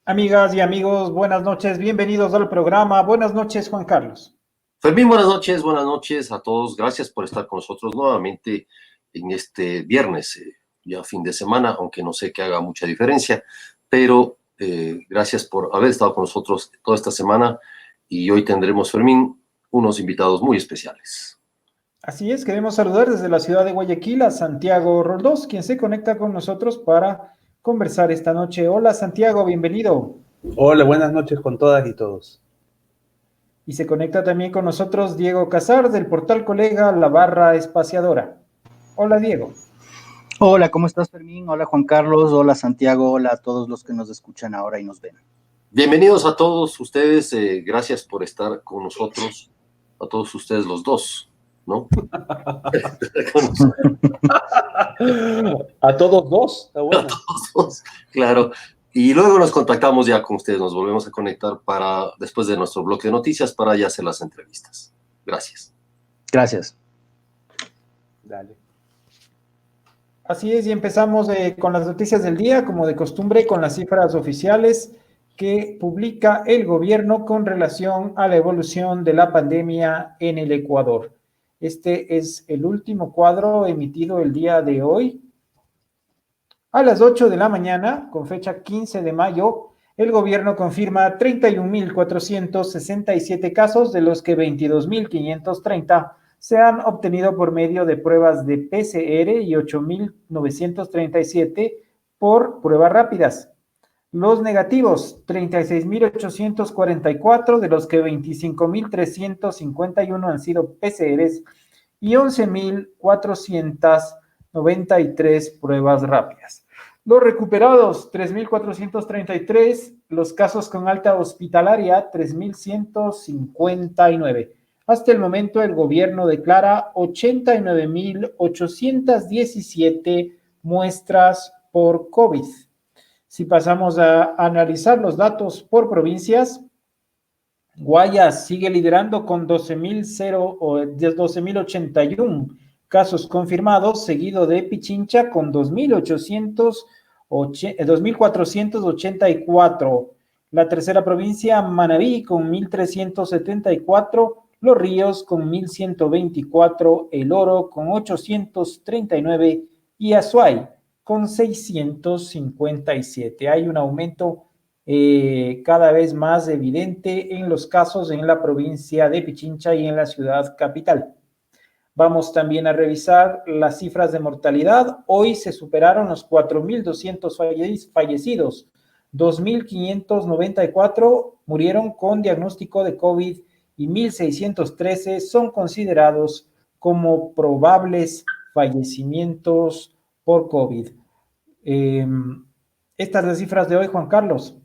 Amigas y amigos, buenas noches, bienvenidos al programa. Buenas noches, Juan Carlos. Fermín, buenas noches a todos. Gracias por estar con nosotros nuevamente en este viernes, ya fin de semana, aunque no sé que haga mucha diferencia, pero gracias por haber estado con nosotros toda esta semana y hoy tendremos, Fermín, unos invitados muy especiales. Así es, queremos saludar desde la ciudad de Guayaquil a Santiago Roldós, quien se conecta con nosotros para conversar esta noche. Hola, Santiago, bienvenido. Hola, buenas noches con todas y todos. Y se conecta también con nosotros Diego Casar del portal Colega La Barra Espaciadora. Hola, Diego. Hola, ¿cómo estás, Fermín? Hola, Juan Carlos. Hola, Santiago. Hola a todos los que nos escuchan ahora y nos ven. Bienvenidos a todos ustedes, gracias por estar con nosotros, a todos ustedes los dos, ¿no? A todos dos, está bueno. A todos dos, claro. Y luego nos contactamos ya con ustedes, nos volvemos a conectar para, después de nuestro bloque de noticias, para ya hacer las entrevistas. Gracias. Gracias. Dale. Así es, y empezamos con las noticias del día, como de costumbre, con las cifras oficiales que publica el gobierno con relación a la evolución de la pandemia en el Ecuador. Este es el último cuadro emitido el día de hoy. A las 8 de la mañana, con fecha 15 de mayo, el gobierno confirma 31.467 casos, de los que 22.530 se han obtenido por medio de pruebas de PCR y 8.937 por pruebas rápidas. Los negativos, 36.844, de los que 25.351 han sido PCRs y 11.493 pruebas rápidas. Los recuperados, 3.433, los casos con alta hospitalaria, 3.159. Hasta el momento, el gobierno declara 89.817 muestras por COVID. Si pasamos a analizar los datos por provincias, Guayas sigue liderando con 12.081 casos confirmados, seguido de Pichincha con 2.484. La tercera provincia, Manabí, con 1.374. Los Ríos con 1.124, El Oro con 839 y Azuay con 657. Hay un aumento cada vez más evidente en los casos en la provincia de Pichincha y en la ciudad capital. Vamos también a revisar las cifras de mortalidad. Hoy se superaron los 4.200 fallecidos. 2.594 murieron con diagnóstico de COVID y 1.613 son considerados como probables fallecimientos por COVID. Estas son las cifras de hoy, Juan Carlos.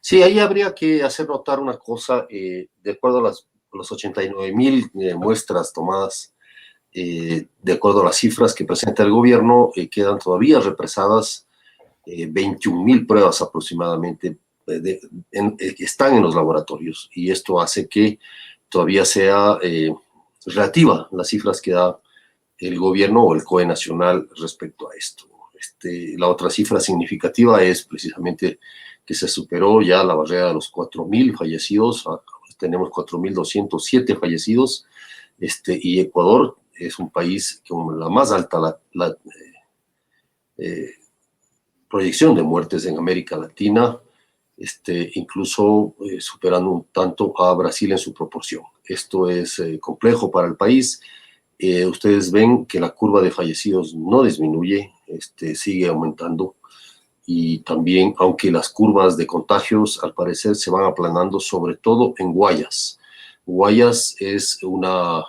Sí, ahí habría que hacer notar una cosa, de acuerdo a las 89.000 muestras tomadas, de acuerdo a las cifras que presenta el gobierno, quedan todavía represadas 21.000 pruebas aproximadamente que están en los laboratorios, y esto hace que todavía sea relativa las cifras que da el gobierno o el COE nacional respecto a esto. La otra cifra significativa es precisamente que se superó ya la barrera de los 4.000 fallecidos. Tenemos 4.207 fallecidos, y Ecuador es un país con la más alta proyección de muertes en América Latina, incluso superando un tanto a Brasil en su proporción. Esto es complejo para el país. Ustedes ven que la curva de fallecidos no disminuye, sigue aumentando, y también, aunque las curvas de contagios al parecer se van aplanando, sobre todo en Guayas. Guayas es una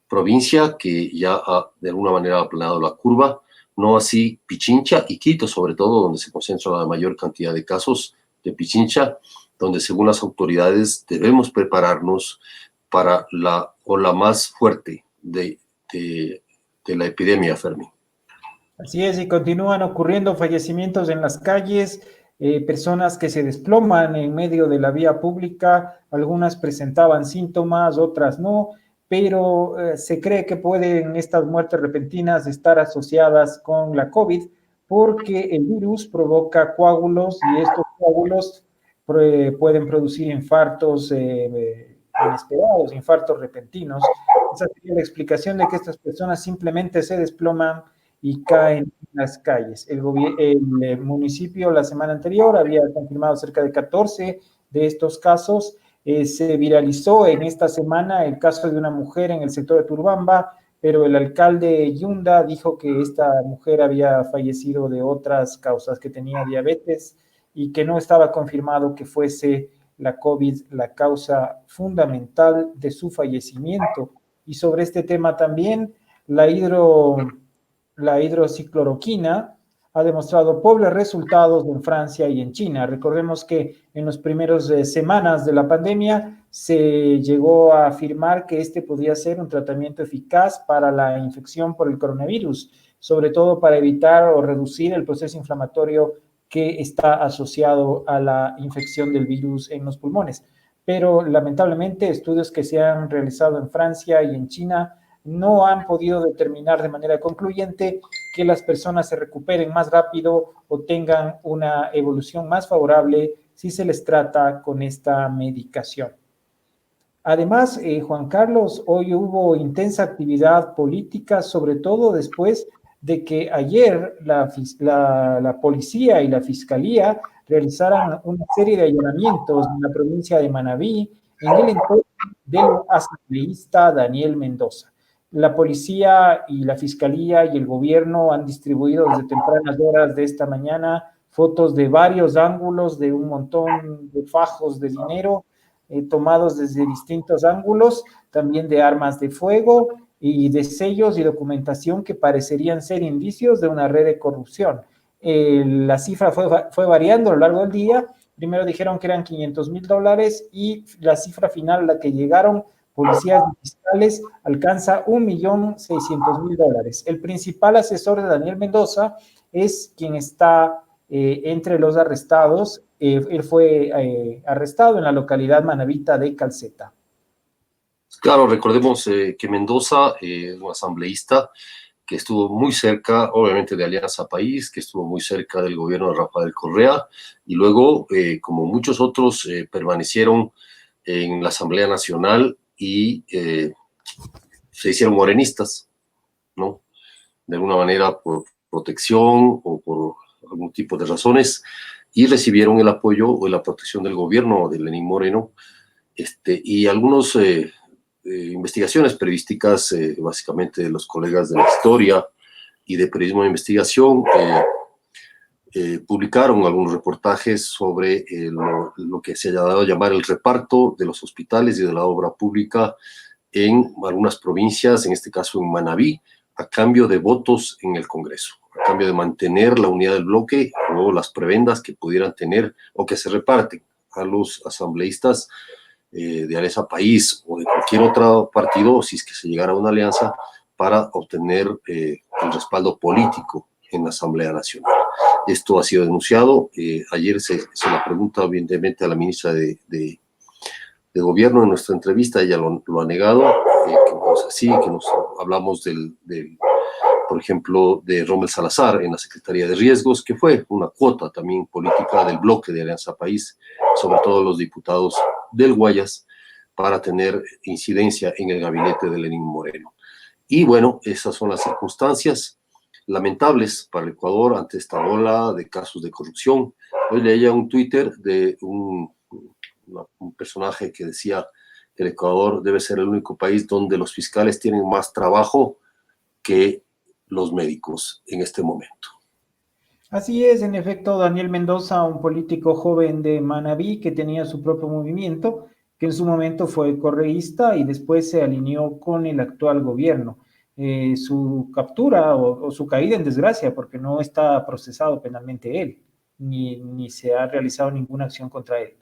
provincia que ya ha de alguna manera aplanado la curva, no así Pichincha y Quito, sobre todo, donde se concentra la mayor cantidad de casos de Pichincha, donde según las autoridades debemos prepararnos para la ola más fuerte de la epidemia, Fermín. Así es, y continúan ocurriendo fallecimientos en las calles, personas que se desploman en medio de la vía pública, algunas presentaban síntomas, otras no, pero se cree que pueden estas muertes repentinas estar asociadas con la COVID, porque el virus provoca coágulos y estos coágulos pueden producir infartos inesperados, infartos repentinos. Esa sería la explicación de que estas personas simplemente se desploman y caen en las calles. El municipio la semana anterior había confirmado cerca de 14 de estos casos. Se viralizó en esta semana el caso de una mujer en el sector de Turubamba, pero el alcalde Yunda dijo que esta mujer había fallecido de otras causas, que tenía diabetes y que no estaba confirmado que fuese la COVID la causa fundamental de su fallecimiento. Y sobre este tema también, la hidroxicloroquina ha demostrado pobres resultados en Francia y en China. Recordemos que en las primeras semanas de la pandemia se llegó a afirmar que este podía ser un tratamiento eficaz para la infección por el coronavirus, sobre todo para evitar o reducir el proceso inflamatorio que está asociado a la infección del virus en los pulmones. Pero lamentablemente estudios que se han realizado en Francia y en China no han podido determinar de manera concluyente que las personas se recuperen más rápido o tengan una evolución más favorable si se les trata con esta medicación. Además, Juan Carlos, hoy hubo intensa actividad política, sobre todo después de que ayer la policía y la fiscalía realizaran una serie de allanamientos en la provincia de Manabí, en el entorno del asambleísta Daniel Mendoza. La policía y la fiscalía y el gobierno han distribuido desde tempranas horas de esta mañana fotos de varios ángulos, de un montón de fajos de dinero tomados desde distintos ángulos, también de armas de fuego y de sellos y documentación que parecerían ser indicios de una red de corrupción. La cifra fue variando a lo largo del día. Primero dijeron que eran $500,000 y la cifra final a la que llegaron policías y fiscales alcanza $1,600,000. El principal asesor de Daniel Mendoza es quien está entre los arrestados. Él fue arrestado en la localidad manabita de Calceta. Claro, recordemos que Mendoza es un asambleísta que estuvo muy cerca, obviamente, de Alianza País, que estuvo muy cerca del gobierno de Rafael Correa, y luego, como muchos otros, permanecieron en la Asamblea Nacional y se hicieron morenistas, ¿no? De alguna manera por protección o por algún tipo de razones, y recibieron el apoyo o la protección del gobierno de Lenín Moreno, y algunos investigaciones periodísticas, básicamente de los colegas de la historia y de periodismo de investigación, publicaron algunos reportajes sobre lo que se ha dado a llamar el reparto de los hospitales y de la obra pública en algunas provincias, en este caso en Manabí, a cambio de votos en el Congreso, a cambio de mantener la unidad del bloque o las prebendas que pudieran tener o que se reparten a los asambleístas de Alianza País o de cualquier otro partido, si es que se llegara a una alianza, para obtener el respaldo político en la Asamblea Nacional. Esto ha sido denunciado. Ayer se la pregunta, evidentemente, a la ministra de Gobierno en nuestra entrevista. Ella lo ha negado, que no es así, que nos hablamos por ejemplo, de Rommel Salazar en la Secretaría de Riesgos, que fue una cuota también política del bloque de Alianza País, sobre todo los diputados del Guayas, para tener incidencia en el gabinete de Lenín Moreno. Y bueno, esas son las circunstancias lamentables para el Ecuador ante esta ola de casos de corrupción. Hoy leía un Twitter de un personaje que decía que el Ecuador debe ser el único país donde los fiscales tienen más trabajo que los médicos en este momento. Así es, en efecto, Daniel Mendoza, un político joven de Manabí que tenía su propio movimiento, que en su momento fue correísta y después se alineó con el actual gobierno. Su captura o su caída en desgracia, porque no está procesado penalmente él, ni se ha realizado ninguna acción contra él.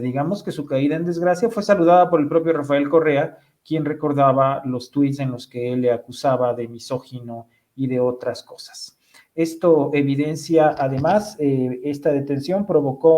Digamos que su caída en desgracia fue saludada por el propio Rafael Correa, quien recordaba los tuits en los que él le acusaba de misógino y de otras cosas. Esto evidencia, además, esta detención provocó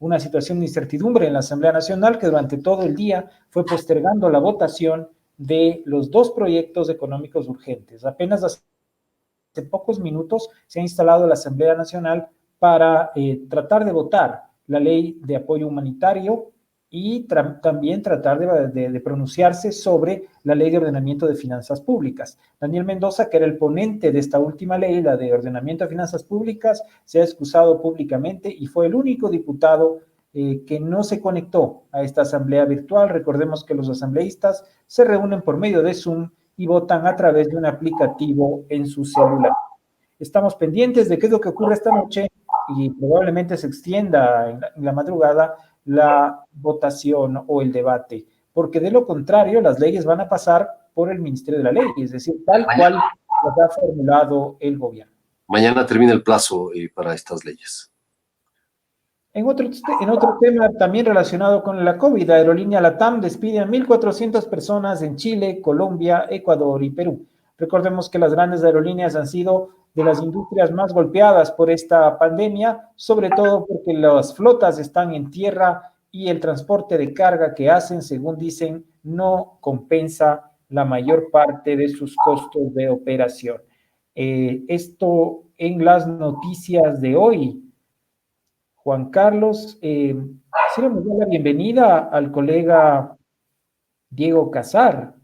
una situación de incertidumbre en la Asamblea Nacional que durante todo el día fue postergando la votación de los dos proyectos económicos urgentes. Apenas hace pocos minutos se ha instalado la Asamblea Nacional para tratar de votar la ley de apoyo humanitario y también tratar de pronunciarse sobre la ley de ordenamiento de finanzas públicas. Daniel Mendoza, que era el ponente de esta última ley, la de ordenamiento de finanzas públicas, se ha excusado públicamente y fue el único diputado que no se conectó a esta asamblea virtual. Recordemos que los asambleístas se reúnen por medio de Zoom y votan a través de un aplicativo en su celular. Estamos pendientes de qué es lo que ocurre esta noche y probablemente se extienda en la madrugada la votación o el debate, porque de lo contrario las leyes van a pasar por el Ministerio de la Ley, es decir, tal cual las ha formulado el gobierno. Mañana termina el plazo para estas leyes. En otro tema también relacionado con la COVID, la aerolínea LATAM despide a 1.400 personas en Chile, Colombia, Ecuador y Perú. Recordemos que las grandes aerolíneas han sido de las industrias más golpeadas por esta pandemia, sobre todo porque las flotas están en tierra y el transporte de carga que hacen, según dicen, no compensa la mayor parte de sus costos de operación. Esto en las noticias de hoy. Juan Carlos, quisiéramos dar la bienvenida al colega Diego Casar.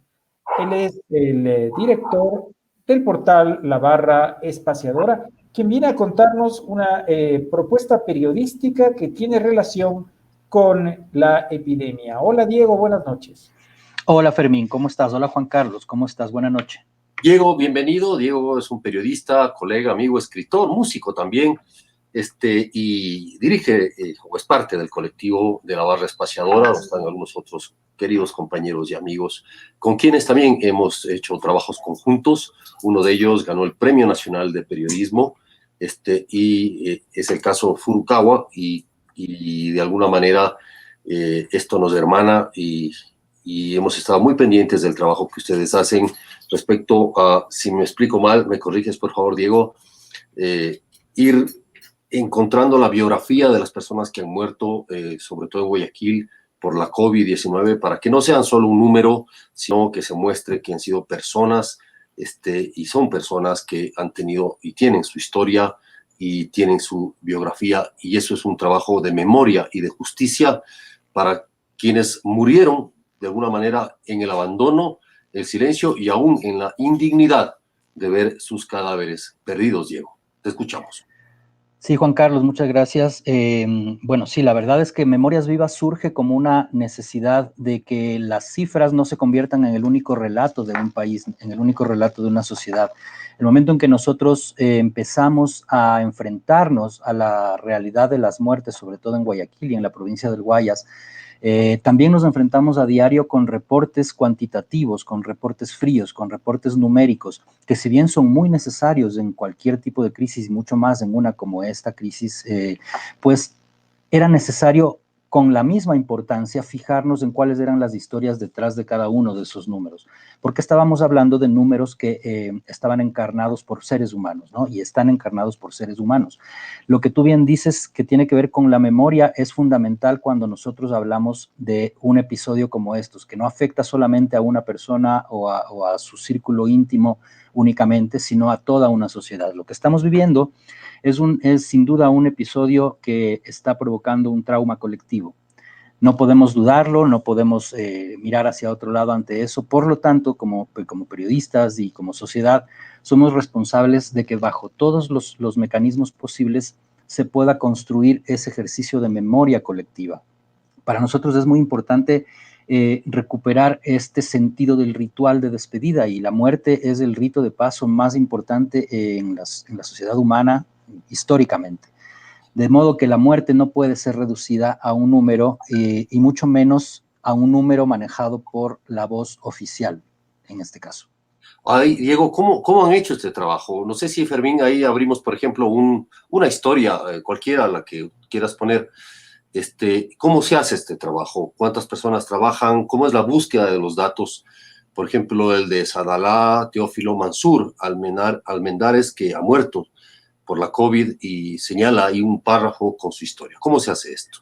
Él es el director del portal La Barra Espaciadora, quien viene a contarnos una propuesta periodística que tiene relación con la epidemia. Hola Diego, buenas noches. Hola Fermín, ¿cómo estás? Hola Juan Carlos, ¿cómo estás? Buenas noches. Diego, bienvenido. Diego es un periodista, colega, amigo, escritor, músico también, y dirige o es parte del colectivo de La Barra Espaciadora, donde están algunos otros queridos compañeros y amigos con quienes también hemos hecho trabajos conjuntos. Uno de ellos ganó el Premio Nacional de Periodismo, y es el caso Furukawa, y de alguna manera esto nos hermana y hemos estado muy pendientes del trabajo que ustedes hacen respecto a, si me explico mal, me corriges por favor, Diego, ir encontrando la biografía de las personas que han muerto, sobre todo en Guayaquil, por la COVID-19, para que no sean solo un número, sino que se muestre que han sido personas, y son personas que han tenido y tienen su historia y tienen su biografía, y eso es un trabajo de memoria y de justicia para quienes murieron de alguna manera en el abandono, el silencio y aún en la indignidad de ver sus cadáveres perdidos, Diego. Te escuchamos. Sí, Juan Carlos, muchas gracias. Bueno, sí, la verdad es que Memorias Vivas surge como una necesidad de que las cifras no se conviertan en el único relato de un país, en el único relato de una sociedad. El momento en que nosotros empezamos a enfrentarnos a la realidad de las muertes, sobre todo en Guayaquil y en la provincia del Guayas, también nos enfrentamos a diario con reportes cuantitativos, con reportes fríos, con reportes numéricos, que si bien son muy necesarios en cualquier tipo de crisis, mucho más en una como esta crisis, pues era necesario con la misma importancia fijarnos en cuáles eran las historias detrás de cada uno de esos números, porque estábamos hablando de números que estaban encarnados por seres humanos, ¿no? Y están encarnados por seres humanos. Lo que tú bien dices que tiene que ver con la memoria es fundamental cuando nosotros hablamos de un episodio como estos, que no afecta solamente a una persona o a su círculo íntimo únicamente, sino a toda una sociedad. Lo que estamos viviendo es sin duda un episodio que está provocando un trauma colectivo. No podemos dudarlo, no podemos mirar hacia otro lado ante eso. Por lo tanto, como periodistas y como sociedad, somos responsables de que bajo todos los mecanismos posibles se pueda construir ese ejercicio de memoria colectiva. Para nosotros es muy importante recuperar este sentido del ritual de despedida, y la muerte es el rito de paso más importante en la sociedad humana históricamente. De modo que la muerte no puede ser reducida a un número y mucho menos a un número manejado por la voz oficial, en este caso. Ay, Diego, ¿cómo han hecho este trabajo? No sé si, Fermín, ahí abrimos, por ejemplo, una historia, cualquiera, la que quieras poner. ¿Cómo se hace este trabajo? ¿Cuántas personas trabajan? ¿Cómo es la búsqueda de los datos? Por ejemplo, el de Sadalá Teófilo Mansur Almendares, que ha muerto por la COVID, y señala ahí un párrafo con su historia. ¿Cómo se hace esto?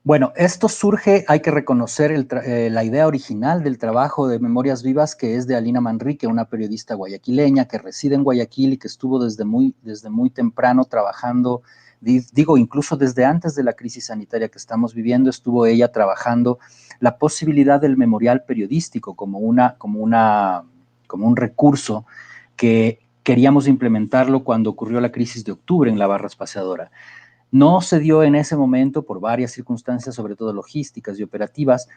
Bueno, esto surge, hay que reconocer la idea original del trabajo de Memorias Vivas, que es de Alina Manrique, una periodista guayaquileña que reside en Guayaquil y que estuvo desde muy temprano trabajando digo, incluso desde antes de la crisis sanitaria que estamos viviendo, estuvo ella trabajando la posibilidad del memorial periodístico como un recurso que queríamos implementarlo cuando ocurrió la crisis de octubre en la barra espaciadora. No se dio en ese momento por varias circunstancias, sobre todo logísticas y operativas,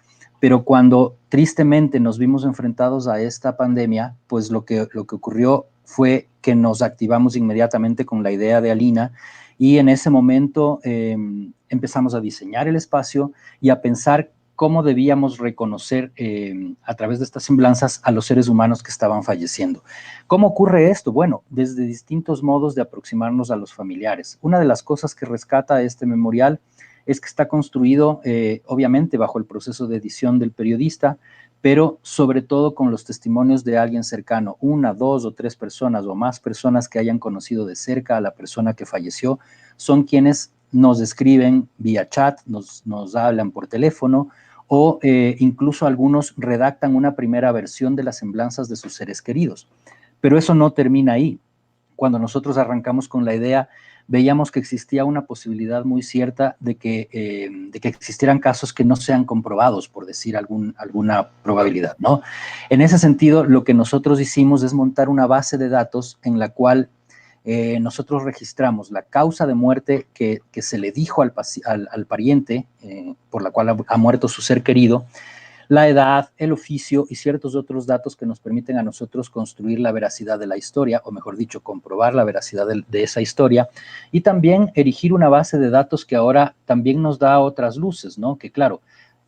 pero cuando tristemente nos vimos enfrentados a esta pandemia, pues lo que ocurrió fue que nos activamos inmediatamente con la idea de Alina y en ese momento empezamos a diseñar el espacio y a pensar cómo debíamos reconocer a través de estas semblanzas a los seres humanos que estaban falleciendo. ¿Cómo ocurre esto? Bueno, desde distintos modos de aproximarnos a los familiares. Una de las cosas que rescata este memorial es que está construido, obviamente, bajo el proceso de edición del periodista, pero sobre todo con los testimonios de alguien cercano, 1, 2 o 3 personas o más personas que hayan conocido de cerca a la persona que falleció, son quienes nos escriben vía chat, nos hablan por teléfono, o incluso algunos redactan una primera versión de las semblanzas de sus seres queridos. Pero eso no termina ahí. Cuando nosotros arrancamos con la idea, veíamos que existía una posibilidad muy cierta de que existieran casos que no sean comprobados, por decir alguna probabilidad, ¿no? En ese sentido, lo que nosotros hicimos es montar una base de datos en la cual nosotros registramos la causa de muerte que se le dijo al pariente por la cual ha muerto su ser querido, la edad, el oficio y ciertos otros datos que nos permiten a nosotros construir la veracidad de la historia, o mejor dicho, comprobar la veracidad de esa historia, y también erigir una base de datos que ahora también nos da otras luces, ¿no? Que claro,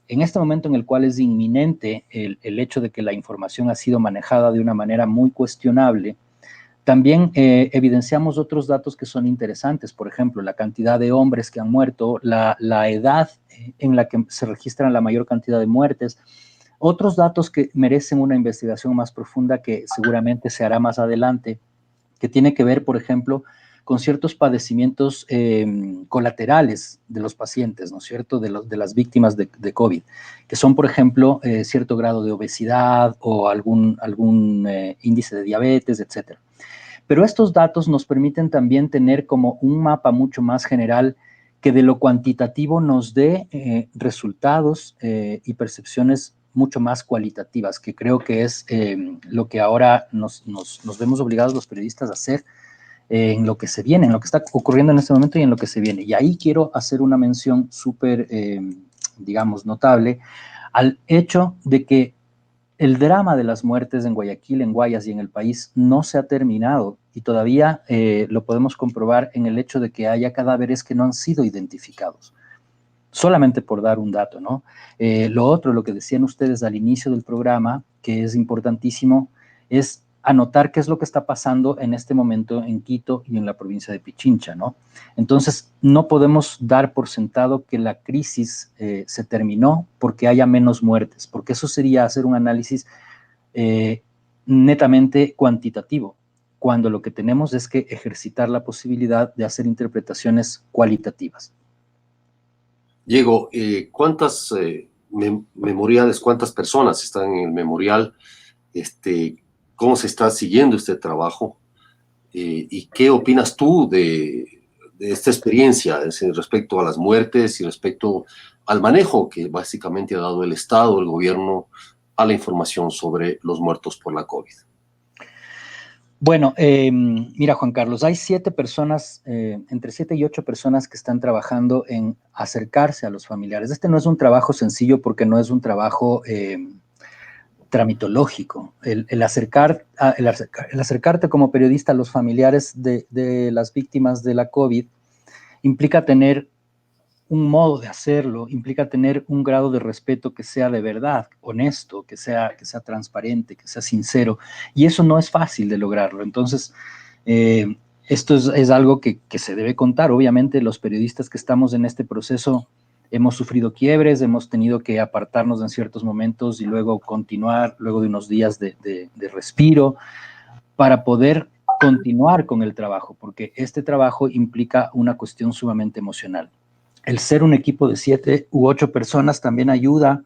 en este momento en el cual es inminente el hecho de que la información ha sido manejada de una manera muy cuestionable, también evidenciamos otros datos que son interesantes, por ejemplo, la cantidad de hombres que han muerto, la edad en la que se registran la mayor cantidad de muertes, otros datos que merecen una investigación más profunda que seguramente se hará más adelante, que tiene que ver, por ejemplo, con ciertos padecimientos colaterales de los pacientes, ¿no es cierto?, de las víctimas de COVID, que son, por ejemplo, cierto grado de obesidad o algún índice de diabetes, etcétera. Pero estos datos nos permiten también tener como un mapa mucho más general que de lo cuantitativo nos dé resultados y percepciones mucho más cualitativas, que creo que es lo que ahora nos vemos obligados los periodistas a hacer en lo que se viene, en lo que está ocurriendo en este momento y en lo que se viene. Y ahí quiero hacer una mención súper, digamos, notable al hecho de que el drama de las muertes en Guayaquil, en Guayas y en el país no se ha terminado y todavía lo podemos comprobar en el hecho de que haya cadáveres que no han sido identificados. Solamente por dar un dato, ¿no? Lo otro, lo que decían ustedes al inicio del programa, que es importantísimo, es anotar qué es lo que está pasando en este momento en Quito y en la provincia de Pichincha, ¿no? Entonces, no podemos dar por sentado que la crisis se terminó porque haya menos muertes, porque eso sería hacer un análisis netamente cuantitativo, cuando lo que tenemos es que ejercitar la posibilidad de hacer interpretaciones cualitativas. Diego, ¿cuántas memoriales, cuántas personas están en el memorial? ¿Cómo se está siguiendo este trabajo? ¿Y qué opinas tú de esta experiencia respecto a las muertes y respecto al manejo que básicamente ha dado el Estado, el gobierno, a la información sobre los muertos por la COVID? Bueno, mira, Juan Carlos, hay 7 personas, entre 7 y 8 personas que están trabajando en acercarse a los familiares. Este no es un trabajo sencillo porque no es un trabajo tramitológico. El acercarte como periodista a los familiares de las víctimas de la COVID implica tener un modo de hacerlo, implica tener un grado de respeto que sea de verdad, honesto, que sea transparente, que sea sincero, y eso no es fácil de lograrlo. Entonces, esto es algo que se debe contar. Obviamente, los periodistas que estamos en este proceso hemos sufrido quiebres, hemos tenido que apartarnos en ciertos momentos y luego continuar, luego de unos días de respiro, para poder continuar con el trabajo, porque este trabajo implica una cuestión sumamente emocional. El ser un equipo de 7 u 8 personas también ayuda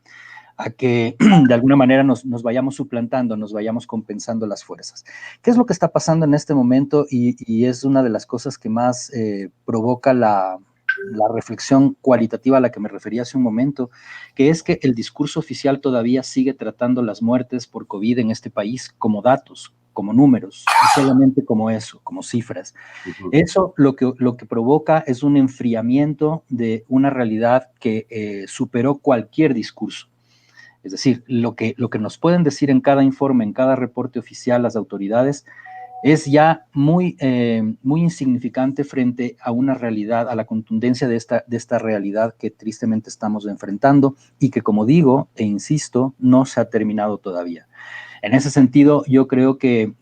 a que de alguna manera nos vayamos suplantando, nos vayamos compensando las fuerzas. ¿Qué es lo que está pasando en este momento? Y es una de las cosas que más provoca la reflexión cualitativa a la que me refería hace un momento, que es que el discurso oficial todavía sigue tratando las muertes por COVID en este país como datos, como números, y solamente como eso, como cifras. Eso lo que provoca es un enfriamiento de una realidad que superó cualquier discurso. Es decir, lo que nos pueden decir en cada informe, en cada reporte oficial las autoridades, es ya muy insignificante frente a una realidad, a la contundencia de esta realidad que tristemente estamos enfrentando y que, como digo e insisto, no se ha terminado todavía. En ese sentido, yo creo que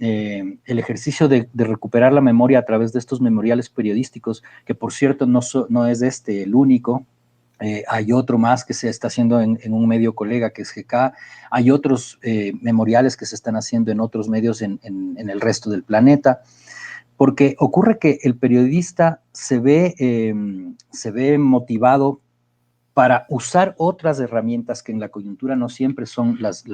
el ejercicio de recuperar la memoria a través de estos memoriales periodísticos, que por cierto no es el único, hay otro más que se está haciendo en un medio colega que es GK, hay otros memoriales que se están haciendo en otros medios en el resto del planeta, porque ocurre que el periodista se ve motivado para usar otras herramientas que en la coyuntura no siempre son las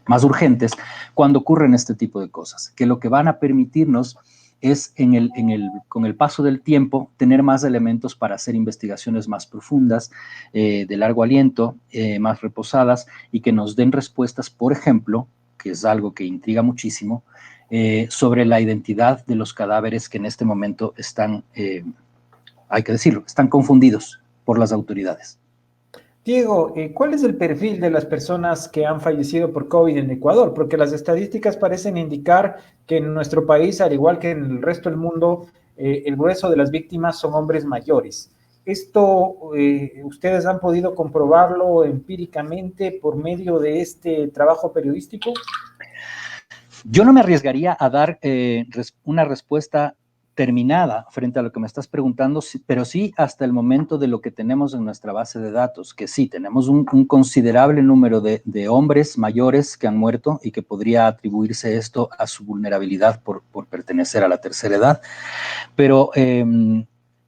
más urgentes cuando ocurren este tipo de cosas, que lo que van a permitirnos es con el paso del tiempo tener más elementos para hacer investigaciones más profundas, de largo aliento, más reposadas y que nos den respuestas, por ejemplo, que es algo que intriga muchísimo, sobre la identidad de los cadáveres que en este momento están, hay que decirlo, están confundidos por las autoridades. Diego, ¿cuál es el perfil de las personas que han fallecido por COVID en Ecuador? Porque las estadísticas parecen indicar que en nuestro país, al igual que en el resto del mundo, el grueso de las víctimas son hombres mayores. ¿Esto ustedes han podido comprobarlo empíricamente por medio de este trabajo periodístico? Yo no me arriesgaría a dar una respuesta terminada frente a lo que me estás preguntando, pero sí hasta el momento de lo que tenemos en nuestra base de datos, que sí, tenemos un considerable número de hombres mayores que han muerto y que podría atribuirse esto a su vulnerabilidad por pertenecer a la tercera edad, pero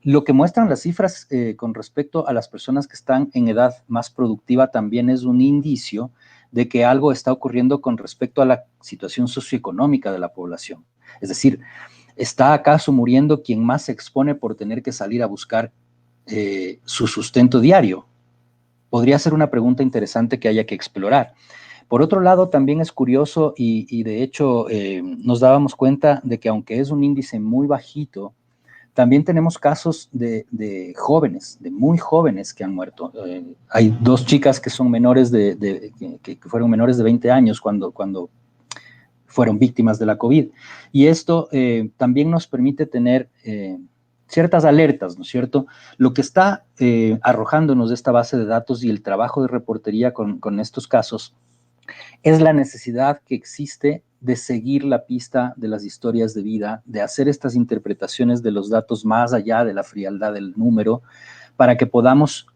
lo que muestran las cifras con respecto a las personas que están en edad más productiva también es un indicio de que algo está ocurriendo con respecto a la situación socioeconómica de la población. Es decir, ¿está acaso muriendo quien más se expone por tener que salir a buscar su sustento diario? Podría ser una pregunta interesante que haya que explorar. Por otro lado, también es curioso y de hecho nos dábamos cuenta de que aunque es un índice muy bajito, también tenemos casos de jóvenes, de muy jóvenes que han muerto. Hay 2 chicas que son menores que fueron menores de 20 años cuando fueron víctimas de la COVID. Y esto también nos permite tener ciertas alertas, ¿no es cierto? Lo que está arrojándonos de esta base de datos y el trabajo de reportería con estos casos es la necesidad que existe de seguir la pista de las historias de vida, de hacer estas interpretaciones de los datos más allá de la frialdad del número, para que podamos,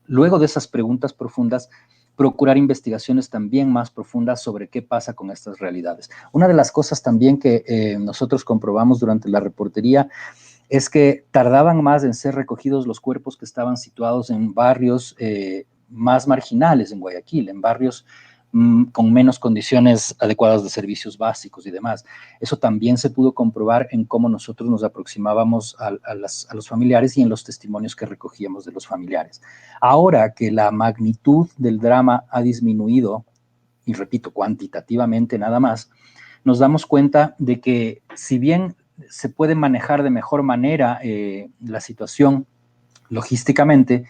luego de esas preguntas profundas, procurar investigaciones también más profundas sobre qué pasa con estas realidades. Una de las cosas también que nosotros comprobamos durante la reportería es que tardaban más en ser recogidos los cuerpos que estaban situados en barrios más marginales en Guayaquil, en barrios con menos condiciones adecuadas de servicios básicos y demás. Eso también se pudo comprobar en cómo nosotros nos aproximábamos a los familiares y en los testimonios que recogíamos de los familiares. Ahora que la magnitud del drama ha disminuido, y repito, cuantitativamente nada más, nos damos cuenta de que si bien se puede manejar de mejor manera la situación logísticamente,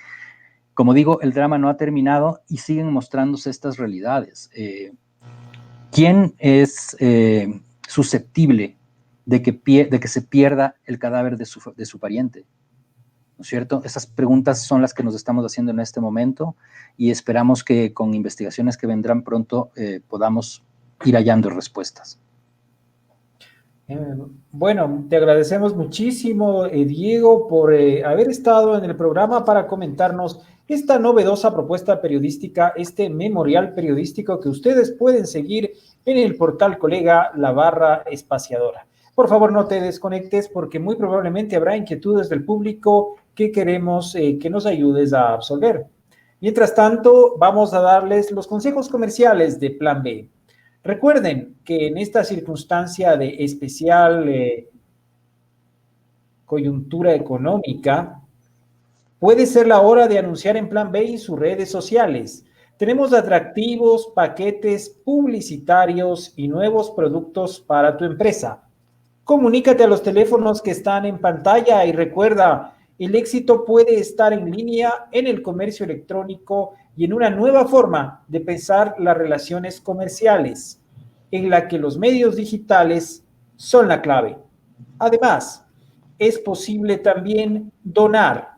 como digo, el drama no ha terminado y siguen mostrándose estas realidades. ¿Quién es susceptible de que se pierda el cadáver de su pariente? ¿No es cierto? Esas preguntas son las que nos estamos haciendo en este momento y esperamos que con investigaciones que vendrán pronto podamos ir hallando respuestas. Bueno, te agradecemos muchísimo, Diego, por haber estado en el programa para comentarnos esta novedosa propuesta periodística, este memorial periodístico que ustedes pueden seguir en el portal Colega La Barra Espaciadora. Por favor, no te desconectes porque muy probablemente habrá inquietudes del público que queremos que nos ayudes a absolver. Mientras tanto, vamos a darles los consejos comerciales de Plan B. Recuerden que en esta circunstancia de especial coyuntura económica, puede ser la hora de anunciar en Plan B y sus redes sociales. Tenemos atractivos paquetes publicitarios y nuevos productos para tu empresa. Comunícate a los teléfonos que están en pantalla y recuerda, el éxito puede estar en línea, en el comercio electrónico y en una nueva forma de pensar las relaciones comerciales, en la que los medios digitales son la clave. Además, es posible también donar.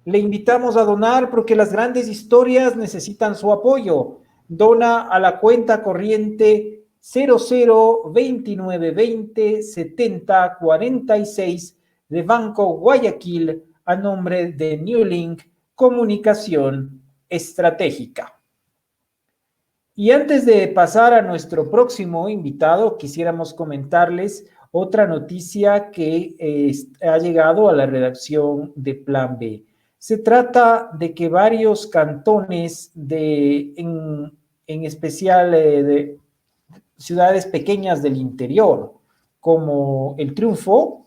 Le invitamos a donar porque las grandes historias necesitan su apoyo. Dona a la cuenta corriente 002920 70 46 de Banco Guayaquil a nombre de New Link Comunicación Estratégica. Y antes de pasar a nuestro próximo invitado, quisiéramos comentarles otra noticia que ha llegado a la redacción de Plan B. Se trata de que varios cantones, en especial de ciudades pequeñas del interior, como El Triunfo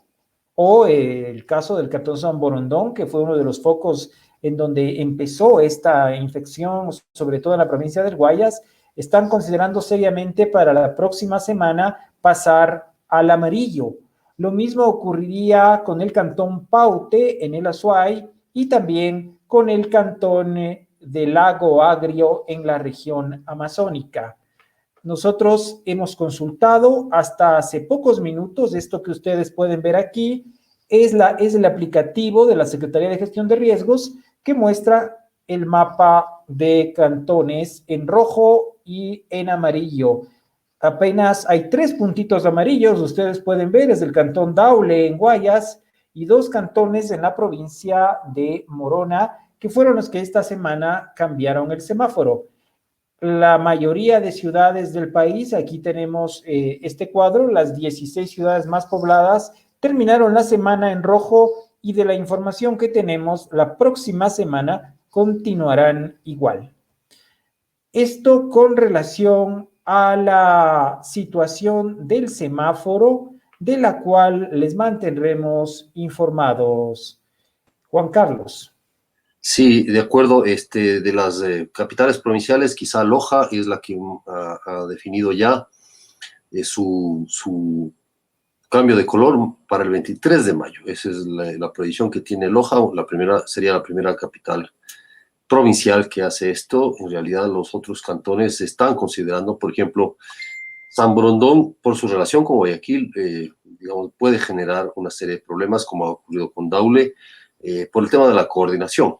o el caso del Cantón San Borondón, que fue uno de los focos en donde empezó esta infección, sobre todo en la provincia del Guayas, están considerando seriamente para la próxima semana pasar al amarillo. Lo mismo ocurriría con el Cantón Paute en el Azuay y también con el Cantón del Lago Agrio en la región amazónica. Nosotros hemos consultado hasta hace pocos minutos, esto que ustedes pueden ver aquí, es el aplicativo de la Secretaría de Gestión de Riesgos que muestra el mapa de cantones en rojo y en amarillo. Apenas hay 3 puntitos amarillos, ustedes pueden ver, es el Cantón Daule en Guayas y 2 cantones en la provincia de Morona, que fueron los que esta semana cambiaron el semáforo. La mayoría de ciudades del país, aquí tenemos este cuadro, las 16 ciudades más pobladas terminaron la semana en rojo y de la información que tenemos, la próxima semana continuarán igual. Esto con relación a la situación del semáforo, de la cual les mantendremos informados. Juan Carlos. Sí, de acuerdo, de las capitales provinciales, quizá Loja es la que ha definido ya su cambio de color para el 23 de mayo. Esa es la proyección que tiene Loja, sería la primera capital provincial que hace esto. En realidad los otros cantones están considerando, por ejemplo, San Borondón, por su relación con Guayaquil, digamos, puede generar una serie de problemas, como ha ocurrido con Daule, por el tema de la coordinación.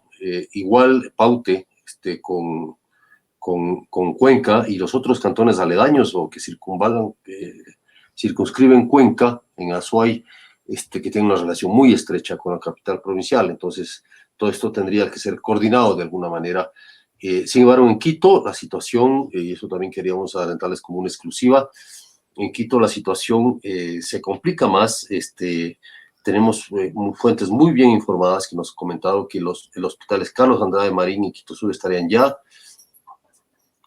Igual Paute con Cuenca y los otros cantones aledaños o que circunscriben Cuenca en Azuay, que tienen una relación muy estrecha con la capital provincial. Entonces, todo esto tendría que ser coordinado de alguna manera. Sin embargo, en Quito, la situación, y eso también queríamos adelantarles como una exclusiva, en Quito la situación se complica más. Tenemos fuentes muy bien informadas que nos han comentado que los hospitales Carlos Andrade Marín y Quito Sur estarían ya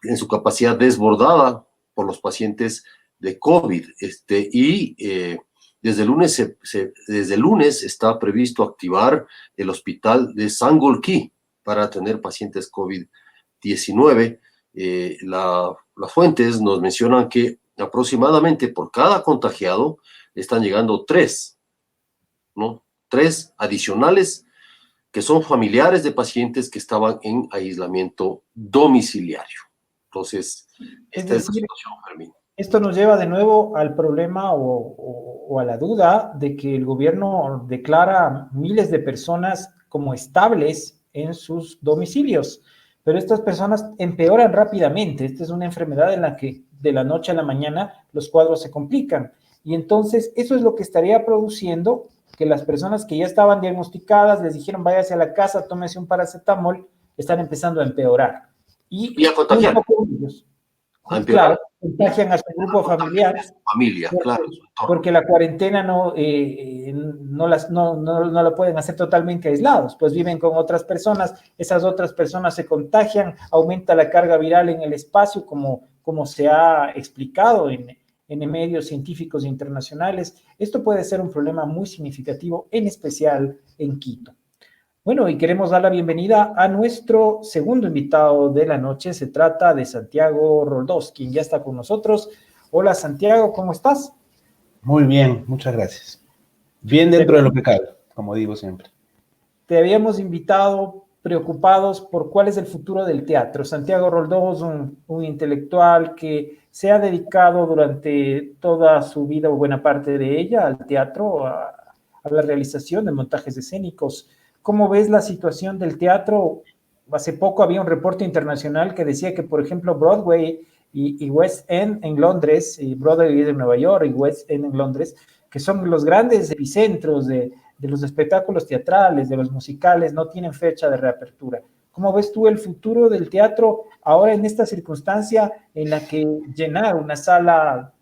en su capacidad desbordada por los pacientes de COVID. Desde el lunes está previsto activar el hospital de Sangolquí para atender pacientes COVID-19. Las fuentes nos mencionan que aproximadamente por cada contagiado están llegando 3, ¿no? 3 adicionales que son familiares de pacientes que estaban en aislamiento domiciliario. Entonces, esta es la situación, Fermín. Esto nos lleva de nuevo al problema o a la duda de que el gobierno declara miles de personas como estables en sus domicilios, pero estas personas empeoran rápidamente. Esta es una enfermedad en la que de la noche a la mañana los cuadros se complican. Y entonces eso es lo que estaría produciendo que las personas que ya estaban diagnosticadas les dijeron váyase a la casa, tómese un paracetamol, están empezando a empeorar. Y a contagiar. Claro, contagian a su grupo familiar. Familia, claro. Porque la cuarentena no la pueden hacer totalmente aislados, pues viven con otras personas, esas otras personas se contagian, aumenta la carga viral en el espacio, como se ha explicado en medios científicos internacionales. Esto puede ser un problema muy significativo, en especial en Quito. Bueno, y queremos dar la bienvenida a nuestro segundo invitado de la noche. Se trata de Santiago Roldós, quien ya está con nosotros. Hola, Santiago, ¿cómo estás? Muy bien, muchas gracias. Bien dentro de lo que cabe, como digo siempre. Te habíamos invitado preocupados por cuál es el futuro del teatro. Santiago Roldós, un intelectual que se ha dedicado durante toda su vida, o buena parte de ella, al teatro, a la realización de montajes escénicos. ¿Cómo ves la situación del teatro? Hace poco había un reporte internacional que decía que, por ejemplo, Broadway y West End en Londres, y Broadway en Nueva York y West End en Londres, que son los grandes epicentros de los espectáculos teatrales, de los musicales, no tienen fecha de reapertura. ¿Cómo ves tú el futuro del teatro ahora en esta circunstancia en la que llenar una sala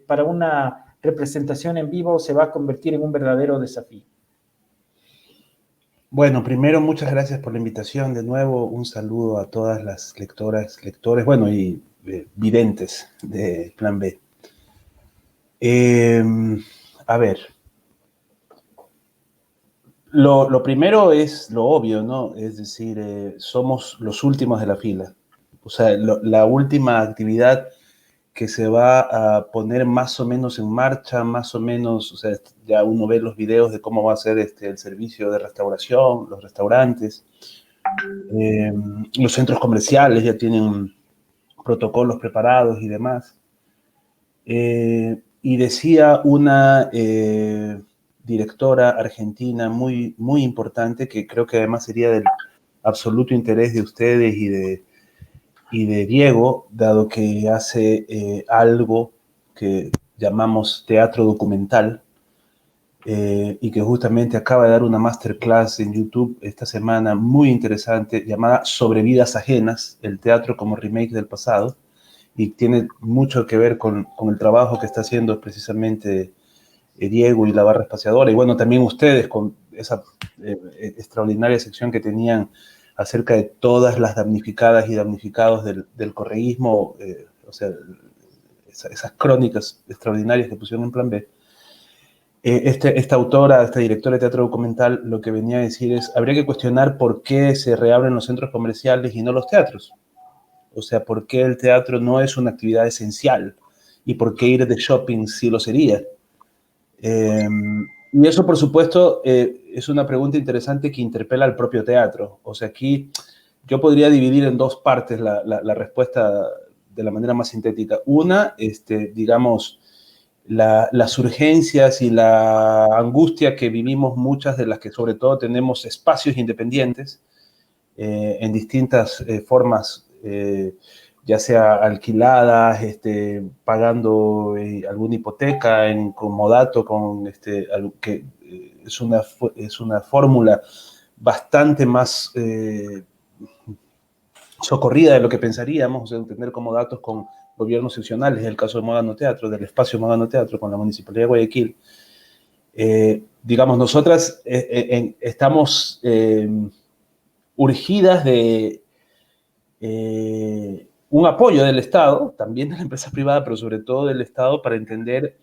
para una representación en vivo se va a convertir en un verdadero desafío? Bueno, primero, muchas gracias por la invitación. De nuevo, un saludo a todas las lectoras, lectores, bueno, y videntes de Plan B. A ver, lo primero es lo obvio, ¿no? Es decir, somos los últimos de la fila. O sea, la última actividad que se va a poner más o menos en marcha, más o menos, o sea, ya uno ve los videos de cómo va a ser el servicio de restauración, los restaurantes, los centros comerciales ya tienen protocolos preparados y demás. Y decía una directora argentina muy, muy importante, que creo que además sería del absoluto interés de ustedes y de Diego, dado que hace algo que llamamos teatro documental, y que justamente acaba de dar una masterclass en YouTube esta semana muy interesante, llamada Sobre vidas ajenas, el teatro como remake del pasado, y tiene mucho que ver con el trabajo que está haciendo precisamente Diego y la barra espaciadora, y bueno, también ustedes con esa extraordinaria sección que tenían acerca de todas las damnificadas y damnificados del correísmo, o sea, esas crónicas extraordinarias que pusieron en Plan B. Esta autora, esta directora de teatro documental, lo que venía a decir es, habría que cuestionar por qué se reabren los centros comerciales y no los teatros. O sea, por qué el teatro no es una actividad esencial y por qué ir de shopping sí lo sería. Y eso, por supuesto, es una pregunta interesante que interpela al propio teatro. O sea, aquí yo podría dividir en dos partes la respuesta de la manera más sintética. Una, digamos, las urgencias y la angustia que vivimos muchas de las que sobre todo tenemos espacios independientes en distintas formas, ya sea alquiladas, pagando alguna hipoteca en comodato, que es una fórmula bastante más socorrida de lo que pensaríamos, o sea, tener comodatos con gobiernos seccionales, en el caso de Módano Teatro, del espacio Módano Teatro con la Municipalidad de Guayaquil. Digamos, nosotras estamos urgidas de un apoyo del Estado, también de la empresa privada, pero sobre todo del Estado, para entender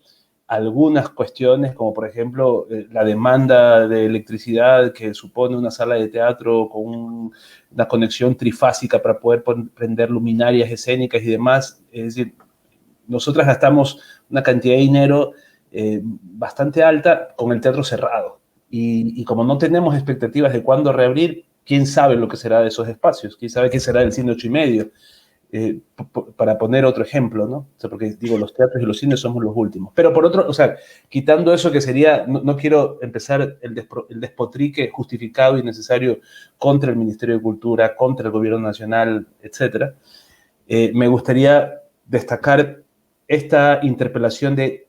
algunas cuestiones, como por ejemplo la demanda de electricidad que supone una sala de teatro con una conexión trifásica para poder prender luminarias escénicas y demás. Es decir, nosotras gastamos una cantidad de dinero bastante alta con el teatro cerrado. Y como no tenemos expectativas de cuándo reabrir, quién sabe lo que será de esos espacios, quién sabe qué será del cine 8:30, para poner otro ejemplo, ¿no? O sea, porque digo, los teatros y los cines somos los últimos. Pero por otro, o sea, quitando eso que sería, no quiero empezar el despotrique justificado y necesario contra el Ministerio de Cultura, contra el Gobierno Nacional, etcétera. Me gustaría destacar esta interpelación de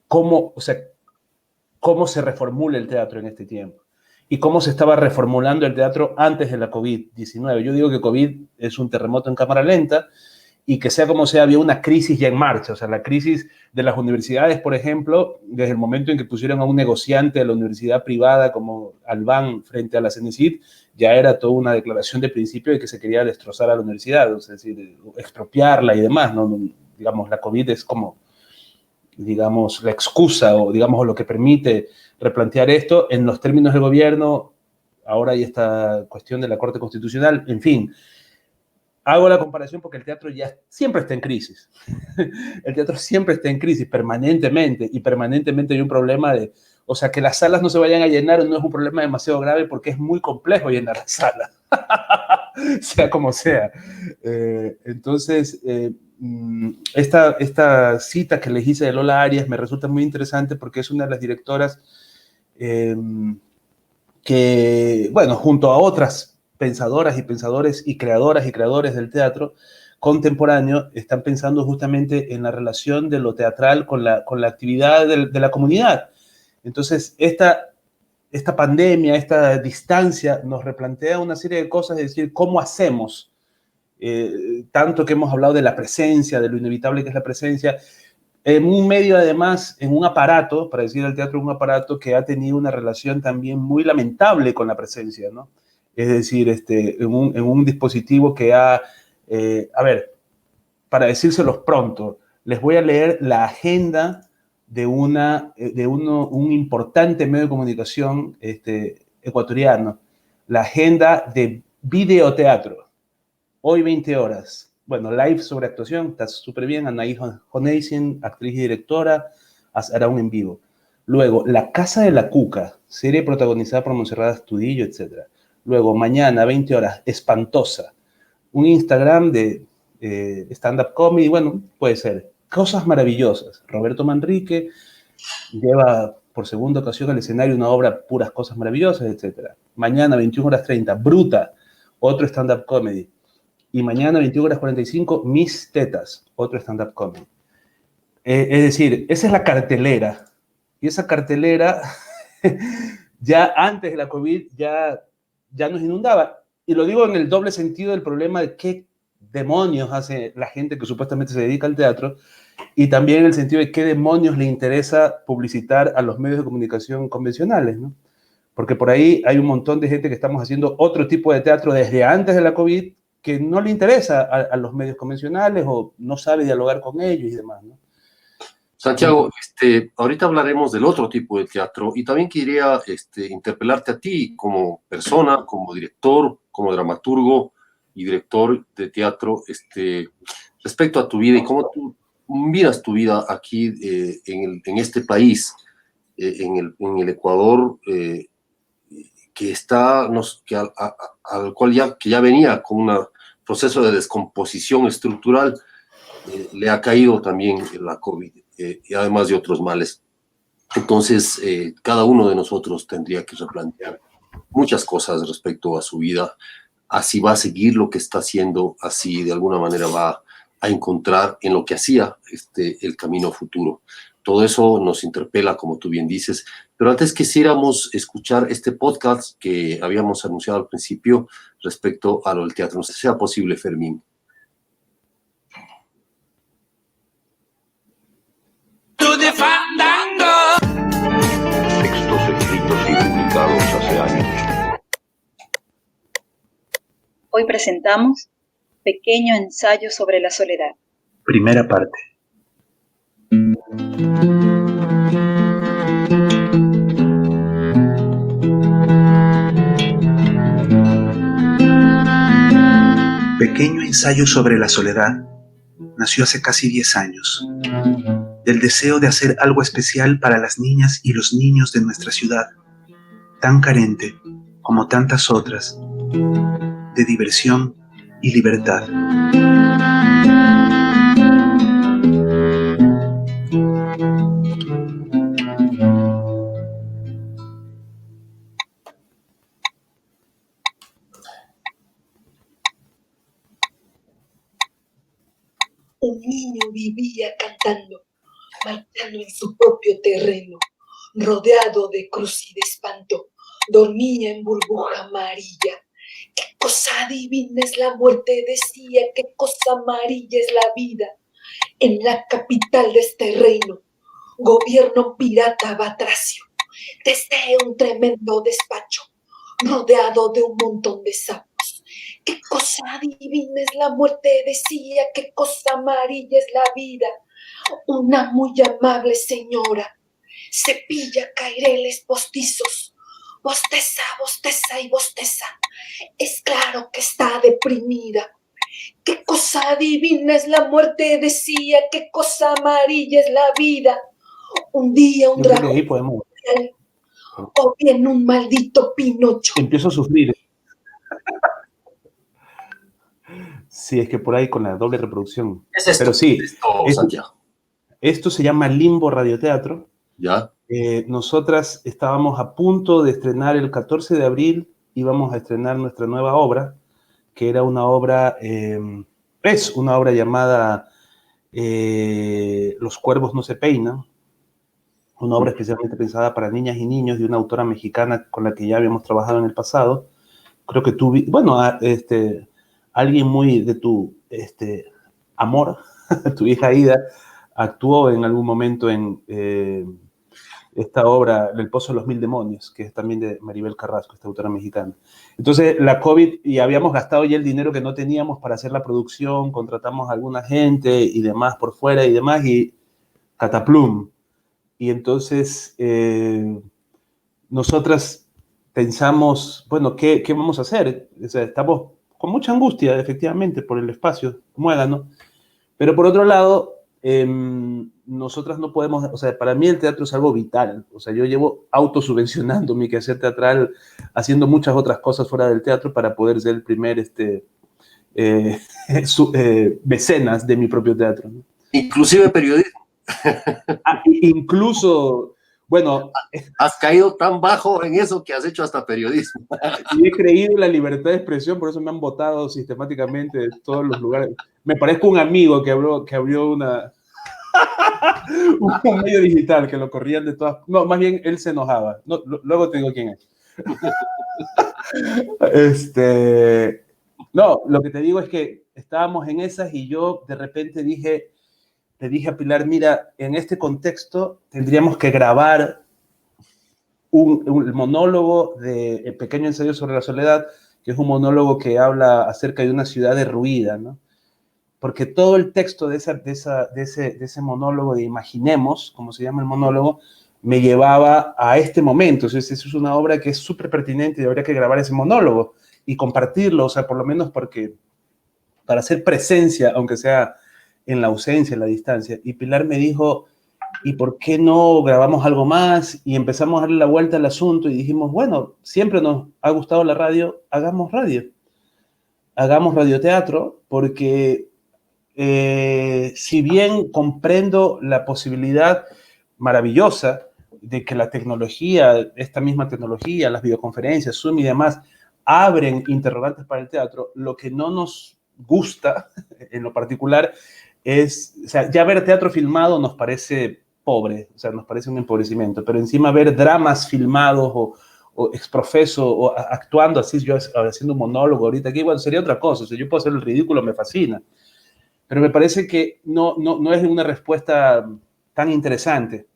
cómo se reformula el teatro en este tiempo y cómo se estaba reformulando el teatro antes de la COVID-19. Yo digo que COVID es un terremoto en cámara lenta y que sea como sea, había una crisis ya en marcha. O sea, la crisis de las universidades, por ejemplo, desde el momento en que pusieron a un negociante de la universidad privada como Albán frente a la CENESID, ya era toda una declaración de principio de que se quería destrozar a la universidad, es decir, expropiarla y demás, ¿no? Digamos, la COVID es como, digamos, la excusa o, digamos, lo que permite replantear esto en los términos del gobierno. Ahora hay esta cuestión de la Corte Constitucional, en fin. Hago la comparación porque el teatro ya siempre está en crisis. El teatro siempre está en crisis, permanentemente, y permanentemente hay un problema de, o sea, que las salas no se vayan a llenar no es un problema demasiado grave porque es muy complejo llenar las salas, sea como sea. Entonces, esta cita que les hice de Lola Arias me resulta muy interesante porque es una de las directoras que, bueno, junto a otras pensadoras y pensadores y creadores del teatro contemporáneo, están pensando justamente en la relación de lo teatral con la actividad de la comunidad. Entonces, esta pandemia, esta distancia, nos replantea una serie de cosas, es decir, ¿cómo hacemos? Tanto que hemos hablado de la presencia, de lo inevitable que es la presencia, en un medio además, en un aparato, para decir el teatro, un aparato que ha tenido una relación también muy lamentable con la presencia, ¿no? Es decir, en un dispositivo que ha, a ver, para decírselos pronto, les voy a leer la agenda de un importante medio de comunicación ecuatoriano, la agenda de videoteatro, hoy 20 horas. Bueno, live sobre actuación, está súper bien, Anaí Joneisen, actriz y directora, hará un en vivo. Luego, La Casa de la Cuca, serie protagonizada por Montserrat Astudillo, etc. Luego, mañana, 20 horas, Espantosa, un Instagram de stand-up comedy, bueno, puede ser. Cosas maravillosas. Roberto Manrique lleva por segunda ocasión al escenario una obra puras cosas maravillosas, etc. Mañana, 21 horas 30, Bruta, otro stand-up comedy. Y mañana, 21 horas 45, Mis Tetas, otro stand-up comedy. Es decir, esa es la cartelera. Y esa cartelera, ya antes de la COVID, ya nos inundaba. Y lo digo en el doble sentido del problema de qué demonios hace la gente que supuestamente se dedica al teatro, y también en el sentido de qué demonios le interesa publicitar a los medios de comunicación convencionales, ¿no? Porque por ahí hay un montón de gente que estamos haciendo otro tipo de teatro desde antes de la COVID que no le interesa a los medios convencionales o no sabe dialogar con ellos y demás, ¿no? Santiago, ahorita hablaremos del otro tipo de teatro y también quería interpelarte a ti como persona, como director, como dramaturgo y director de teatro, respecto a tu vida y cómo tú miras tu vida aquí en este país, en el Ecuador, que está, al cual ya venía con un proceso de descomposición estructural, le ha caído también la COVID, y además de otros males. Entonces, cada uno de nosotros tendría que replantear muchas cosas respecto a su vida, así va a seguir lo que está haciendo, así de alguna manera va a encontrar en lo que hacía el camino futuro. Todo eso nos interpela, como tú bien dices, pero antes quisiéramos escuchar este podcast que habíamos anunciado al principio respecto a lo del teatro. No sé si sea posible, Fermín. Textos escritos y publicados hace años. Hoy presentamos Pequeño ensayo sobre la soledad. Primera parte. Pequeño ensayo sobre la soledad nació hace casi 10 años, del deseo de hacer algo especial para las niñas y los niños de nuestra ciudad, tan carente como tantas otras, de diversión y libertad. Un niño vivía cantando, marchando en su propio terreno, rodeado de cruz y de espanto, dormía en burbuja amarilla, Qué cosa divina es la muerte, decía, qué cosa amarilla es la vida. En la capital de este reino, gobierno pirata batracio, desde un tremendo despacho, rodeado de un montón de sapos. Qué cosa divina es la muerte, decía, qué cosa amarilla es la vida. Una muy amable señora cepilla caireles postizos, bosteza, bosteza y bosteza. Es claro que está deprimida. Qué cosa divina es la muerte, decía, qué cosa amarilla es la vida. Un día un Yo creo que dragón ahí podemos, o bien un maldito Pinocho. empiezo a sufrir. Sí, es que por ahí con la doble reproducción. Es esto, Pero sí, Santiago. esto se llama Limbo Radioteatro. ¿Ya? Nosotras estábamos a punto de estrenar el 14 de abril, íbamos a estrenar nuestra nueva obra, que era una obra, es una obra llamada Los cuervos no se peinan, una obra especialmente pensada para niñas y niños de una autora mexicana con la que ya habíamos trabajado en el pasado. Creo que tú, bueno, alguien muy de tu amor, tu hija Ida, actuó en algún momento en esta obra, El Pozo de los Mil Demonios, que es también de Maribel Carrasco, esta autora mexicana. Entonces, la COVID, y habíamos gastado ya el dinero que no teníamos para hacer la producción, contratamos a alguna gente y demás por fuera y demás, y cataplum. Y entonces, nosotras pensamos, bueno, ¿qué vamos a hacer? O sea, estamos con mucha angustia, efectivamente, por el espacio muégano, pero por otro lado, nosotras no podemos, o sea, para mí el teatro es algo vital, o sea, yo llevo autosubvencionando mi quehacer teatral, haciendo muchas otras cosas fuera del teatro para poder ser el primer mecenas de mi propio teatro, ¿no? Inclusive periodismo. Incluso, bueno... Has caído tan bajo en eso que has hecho hasta periodismo. Y he creído en la libertad de expresión, por eso me han votado sistemáticamente de todos los lugares. Me parezco un amigo que abrió un medio digital que lo corrían de todas... No, más bien él se enojaba. No, luego te digo quién es. No, lo que te digo es que estábamos en esas y yo de repente le dije a Pilar, mira, en este contexto tendríamos que grabar un monólogo de El pequeño ensayo sobre la soledad, que es un monólogo que habla acerca de una ciudad derruida, ¿no? Porque todo el texto de ese monólogo de Imaginemos, como se llama el monólogo, me llevaba a este momento. Entonces, eso es una obra que es súper pertinente y habría que grabar ese monólogo y compartirlo, o sea, por lo menos para hacer presencia, aunque sea en la ausencia, en la distancia. Y Pilar me dijo, ¿y por qué no grabamos algo más? Y empezamos a darle la vuelta al asunto y dijimos, bueno, siempre nos ha gustado la radio, hagamos radio. Hagamos radioteatro, porque si bien comprendo la posibilidad maravillosa de que la tecnología, esta misma tecnología, las videoconferencias, Zoom y demás, abren interrogantes para el teatro, lo que no nos gusta en lo particular es, o sea, ya ver teatro filmado nos parece pobre, o sea, nos parece un empobrecimiento, pero encima ver dramas filmados o exprofeso o actuando así, yo haciendo un monólogo ahorita aquí, bueno, sería otra cosa, o sea, yo puedo hacer el ridículo, me fascina, pero me parece que no es una respuesta tan interesante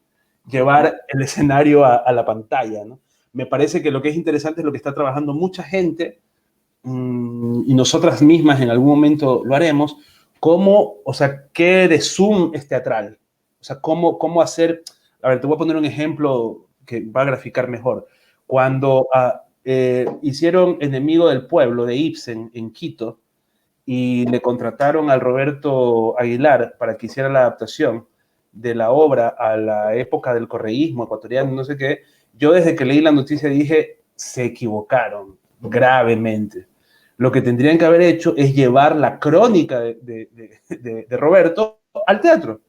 llevar el escenario a la pantalla, ¿no? Me parece que lo que es interesante es lo que está trabajando mucha gente, y nosotras mismas en algún momento lo haremos, cómo, o sea, qué de Zoom es teatral, o sea, cómo hacer, a ver, te voy a poner un ejemplo que va a graficar mejor. Cuando hicieron Enemigo del Pueblo de Ibsen en Quito y le contrataron al Roberto Aguilar para que hiciera la adaptación de la obra a la época del correísmo ecuatoriano, no sé qué, yo desde que leí la noticia dije, se equivocaron gravemente. Lo que tendrían que haber hecho es llevar la crónica de Roberto al teatro.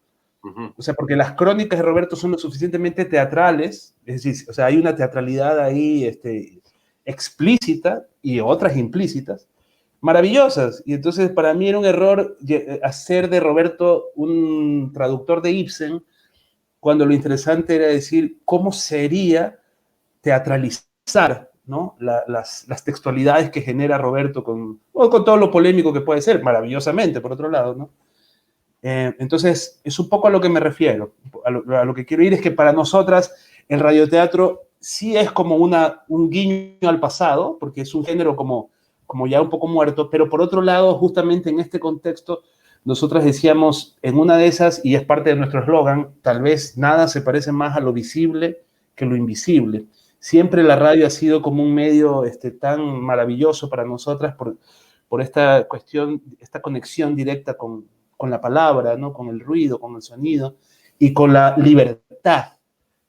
O sea, porque las crónicas de Roberto son lo suficientemente teatrales, es decir, o sea, hay una teatralidad ahí explícita y otras implícitas, maravillosas. Y entonces para mí era un error hacer de Roberto un traductor de Ibsen, cuando lo interesante era decir cómo sería teatralizar ¿no? Las textualidades que genera Roberto con todo lo polémico que puede ser, maravillosamente, por otro lado, ¿no? Entonces, es un poco a lo que me refiero. A lo que quiero ir es que para nosotras el radioteatro sí es como un guiño al pasado, porque es un género como ya un poco muerto, pero por otro lado, justamente en este contexto, nosotras decíamos en una de esas, y es parte de nuestro eslogan, tal vez nada se parece más a lo visible que lo invisible. Siempre la radio ha sido como un medio tan maravilloso para nosotras por esta cuestión, esta conexión directa con la palabra, ¿no? Con el ruido, con el sonido y con la libertad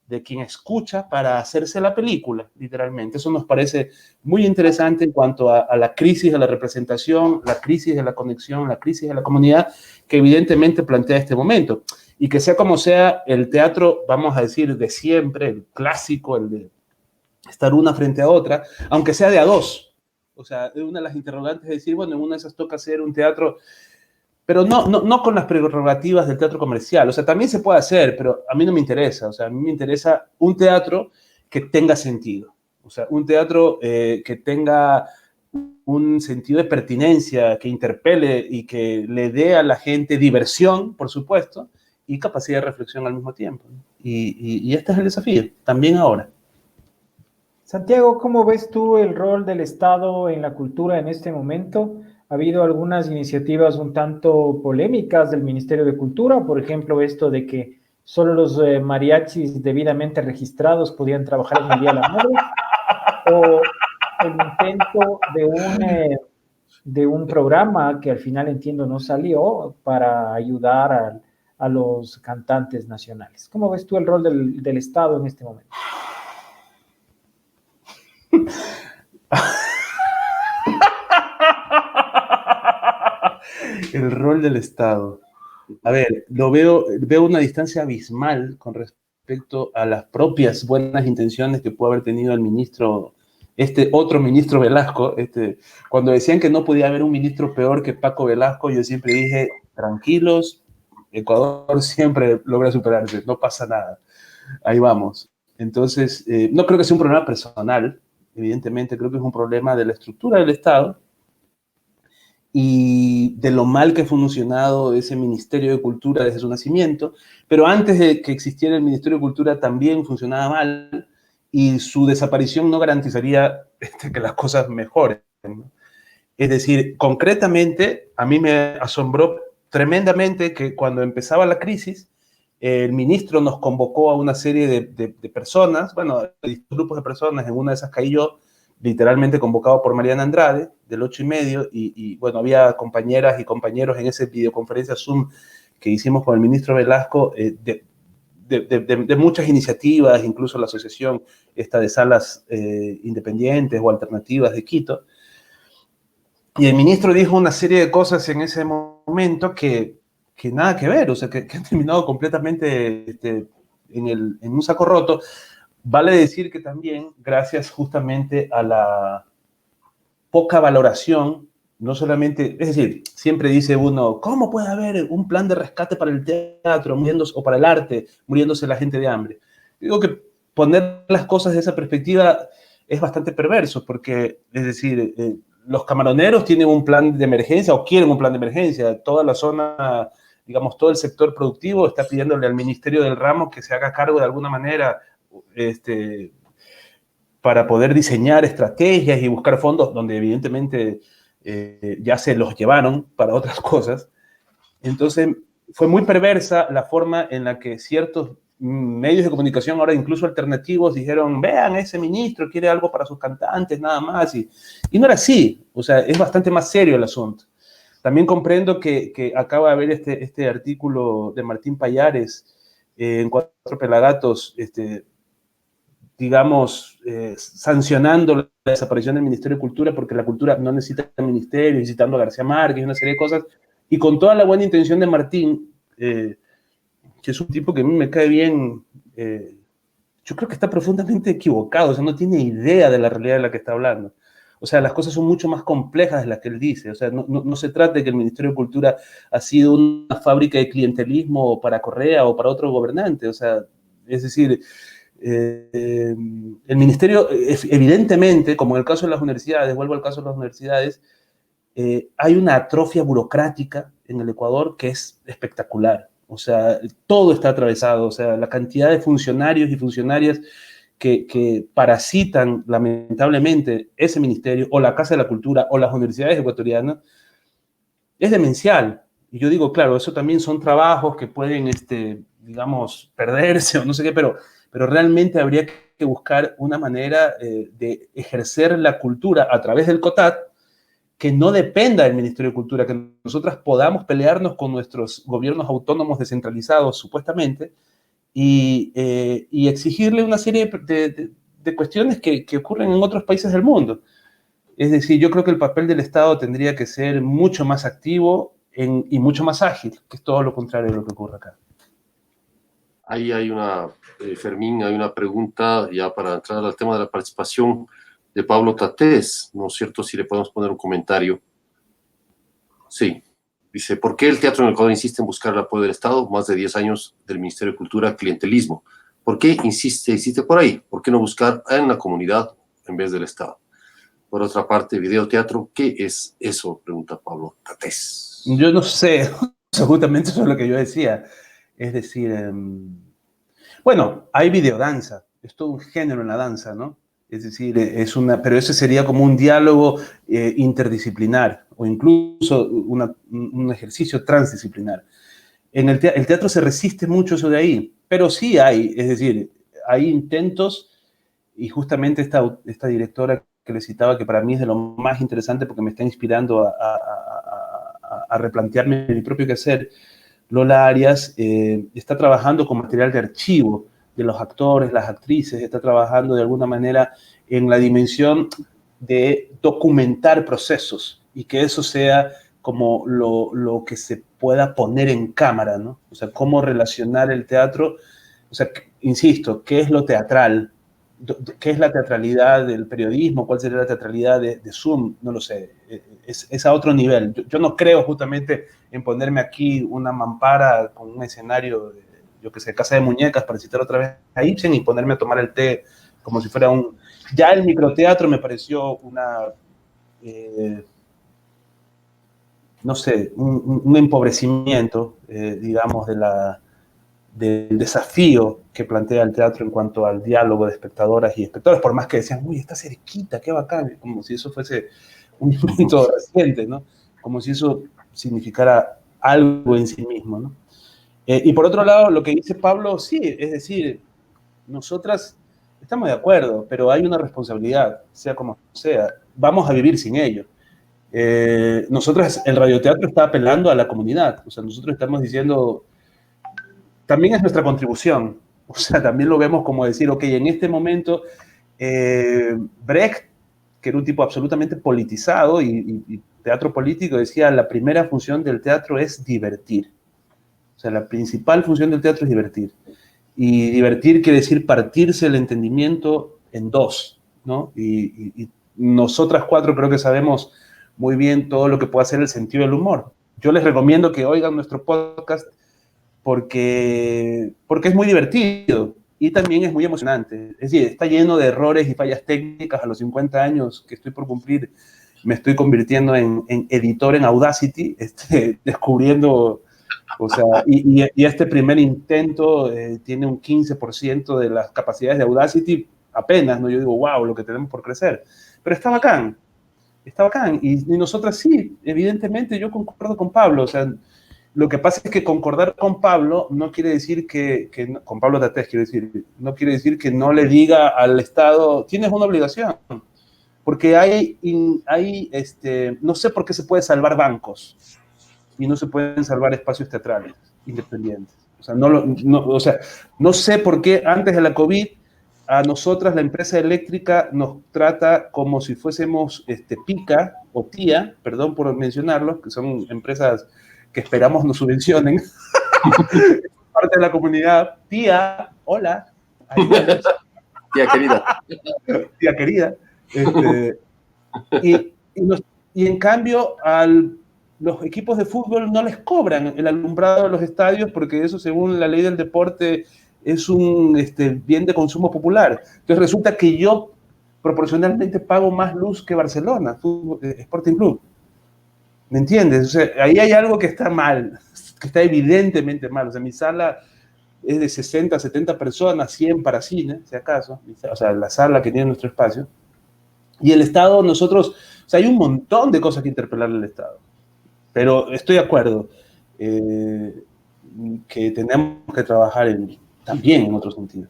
de quien escucha para hacerse la película, literalmente. Eso nos parece muy interesante en cuanto a la crisis de la representación, la crisis de la conexión, la crisis de la comunidad, que evidentemente plantea este momento. Y que sea como sea, el teatro, vamos a decir, de siempre, el clásico, el de estar una frente a otra, aunque sea de a dos. O sea, una de las interrogantes es decir, bueno, en una de esas toca hacer un teatro, pero no con las prerrogativas del teatro comercial. O sea, también se puede hacer, pero a mí no me interesa. O sea, a mí me interesa un teatro que tenga sentido. O sea, un teatro que tenga un sentido de pertinencia, que interpele y que le dé a la gente diversión, por supuesto, y capacidad de reflexión al mismo tiempo. Y este es el desafío, también ahora. Santiago, ¿cómo ves tú el rol del Estado en la cultura en este momento? Ha habido algunas iniciativas un tanto polémicas del Ministerio de Cultura, por ejemplo, esto de que solo los mariachis debidamente registrados podían trabajar en el Día de la Madre, o el intento de un programa que al final entiendo no salió para ayudar a los cantantes nacionales. ¿Cómo ves tú el rol del Estado en este momento? El rol del Estado. A ver, veo una distancia abismal con respecto a las propias buenas intenciones que pudo haber tenido el ministro, otro ministro Velasco. Cuando decían que no podía haber un ministro peor que Paco Velasco, yo siempre dije, tranquilos, Ecuador siempre logra superarse, no pasa nada, ahí vamos. Entonces, no creo que sea un problema personal, evidentemente creo que es un problema de la estructura del Estado y de lo mal que ha funcionado ese Ministerio de Cultura desde su nacimiento, pero antes de que existiera el Ministerio de Cultura también funcionaba mal y su desaparición no garantizaría que las cosas mejoren, ¿no? Es decir, concretamente, a mí me asombró tremendamente que cuando empezaba la crisis, el ministro nos convocó a una serie de personas, bueno, de distintos grupos de personas, en una de esas caí yo, literalmente convocado por Mariana Andrade, del 8:30, y bueno, había compañeras y compañeros en esa videoconferencia Zoom que hicimos con el ministro Velasco, de muchas iniciativas, incluso la asociación esta de salas independientes o alternativas de Quito, y el ministro dijo una serie de cosas en ese momento que nada que ver, o sea, que han terminado completamente en un saco roto. Vale decir que también, gracias justamente a la poca valoración, no solamente, es decir, siempre dice uno, ¿cómo puede haber un plan de rescate para el teatro o para el arte, muriéndose la gente de hambre? Digo que poner las cosas de esa perspectiva es bastante perverso, porque, es decir, los camaroneros tienen un plan de emergencia o quieren un plan de emergencia, toda la zona, digamos, todo el sector productivo está pidiéndole al Ministerio del Ramo que se haga cargo de alguna manera para poder diseñar estrategias y buscar fondos donde evidentemente ya se los llevaron para otras cosas. Entonces fue muy perversa la forma en la que ciertos medios de comunicación, ahora incluso alternativos, dijeron, vean, ese ministro quiere algo para sus cantantes, nada más, y no era así. O sea, es bastante más serio el asunto. También comprendo que acaba de haber este artículo de Martín Payares en Cuatro Pelagatos, digamos, sancionando la desaparición del Ministerio de Cultura, porque la cultura no necesita el ministerio, citando a García Márquez y una serie de cosas, y con toda la buena intención de Martín, que es un tipo que a mí me cae bien, yo creo que está profundamente equivocado, o sea, no tiene idea de la realidad de la que está hablando. O sea, las cosas son mucho más complejas de las que él dice. O sea, no se trata de que el Ministerio de Cultura ha sido una fábrica de clientelismo para Correa o para otro gobernante. O sea, es decir, El ministerio, evidentemente, como en el caso de las universidades, vuelvo al caso de las universidades, hay una atrofia burocrática en el Ecuador que es espectacular. O sea, todo está atravesado. O sea, la cantidad de funcionarios y funcionarias que parasitan lamentablemente ese ministerio, o la Casa de la Cultura, o las universidades ecuatorianas, es demencial. Y yo digo, claro, eso también son trabajos que pueden, digamos, perderse o no sé qué, pero realmente habría que buscar una manera de ejercer la cultura a través del COTAD que no dependa del Ministerio de Cultura, que nosotras podamos pelearnos con nuestros gobiernos autónomos descentralizados, supuestamente, y exigirle una serie de cuestiones que ocurren en otros países del mundo. Es decir, yo creo que el papel del Estado tendría que ser mucho más activo y mucho más ágil, que es todo lo contrario de lo que ocurre acá. Ahí hay una, Fermín, hay una pregunta ya para entrar al tema de la participación de Pablo Tatés, ¿no es cierto? Si le podemos poner un comentario. Sí. Dice, ¿por qué el teatro en el Ecuador insiste en buscar el apoyo del Estado? Más de 10 años del Ministerio de Cultura, clientelismo. ¿Por qué insiste por ahí? ¿Por qué no buscar en la comunidad en vez del Estado? Por otra parte, videoteatro, ¿qué es eso? Pregunta Pablo Tatés. Yo no sé, justamente eso es lo que yo decía. Es decir, bueno, hay videodanza, es todo un género en la danza, ¿no? Es decir, pero ese sería como un diálogo interdisciplinar o incluso un ejercicio transdisciplinar. El teatro se resiste mucho eso de ahí, pero sí hay, es decir, hay intentos y justamente esta directora que le citaba, que para mí es de lo más interesante porque me está inspirando a replantearme mi propio quehacer, Lola Arias, está trabajando con material de archivo de los actores, las actrices, está trabajando de alguna manera en la dimensión de documentar procesos y que eso sea como lo que se pueda poner en cámara, ¿no? O sea, cómo relacionar el teatro, o sea, insisto, ¿qué es lo teatral? ¿Qué es la teatralidad del periodismo? ¿Cuál sería la teatralidad de Zoom? No lo sé. Es a otro nivel. Yo no creo justamente en ponerme aquí una mampara con un escenario, yo que sé, Casa de Muñecas, para citar otra vez a Ibsen y ponerme a tomar el té como si fuera un... Ya el microteatro me pareció no sé, un empobrecimiento, digamos, del desafío que plantea el teatro en cuanto al diálogo de espectadoras y espectadores, por más que decían, uy, está cerquita, qué bacán, como si eso fuese un momento reciente, ¿no? Como si eso significara algo en sí mismo, ¿no? Y por otro lado, lo que dice Pablo, sí, es decir, nosotras estamos de acuerdo, pero hay una responsabilidad, sea como sea, vamos a vivir sin ello. Nosotras, el radioteatro está apelando a la comunidad, o sea, nosotros estamos diciendo, también es nuestra contribución, o sea, también lo vemos como decir, ok, en este momento, Brecht, que era un tipo absolutamente politizado y teatro político, decía, la primera función del teatro es divertir. O sea, la principal función del teatro es divertir. Y divertir quiere decir partirse el entendimiento en dos, ¿no? Y nosotras cuatro creo que sabemos muy bien todo lo que puede hacer el sentido del humor. Yo les recomiendo que oigan nuestro podcast porque es muy divertido y también es muy emocionante. Es decir, está lleno de errores y fallas técnicas. A los 50 años que estoy por cumplir, me estoy convirtiendo en editor en Audacity, descubriendo, o sea, y este primer intento tiene un 15% de las capacidades de Audacity apenas, ¿no? Yo digo, wow, lo que tenemos por crecer. Pero está bacán. Y nosotras sí, evidentemente yo concuerdo con Pablo, o sea, lo que pasa es que concordar con Pablo no quiere decir con Pablo Tatés, quiero decir, no quiere decir que no le diga al Estado, tienes una obligación, porque no sé por qué se puede salvar bancos y no se pueden salvar espacios teatrales independientes. O sea, no sé por qué antes de la COVID a nosotras la empresa eléctrica nos trata como si fuésemos Pica o Tía, perdón por mencionarlo, que son empresas que esperamos nos subvencionen, parte de la comunidad. Tía, hola. Tía querida. Tía querida. Y en cambio, los equipos de fútbol no les cobran el alumbrado de los estadios porque eso, según la ley del deporte, es un bien de consumo popular. Entonces resulta que yo proporcionalmente pago más luz que Barcelona, Sporting Club. ¿Me entiendes? O sea, ahí hay algo que está mal, que está evidentemente mal. O sea, mi sala es de 60, 70 personas, 100 para cine, si acaso. O sea, la sala que tiene nuestro espacio. Y el Estado, nosotros, o sea, hay un montón de cosas que interpelarle al Estado. Pero estoy de acuerdo que tenemos que trabajar también en otro sentido.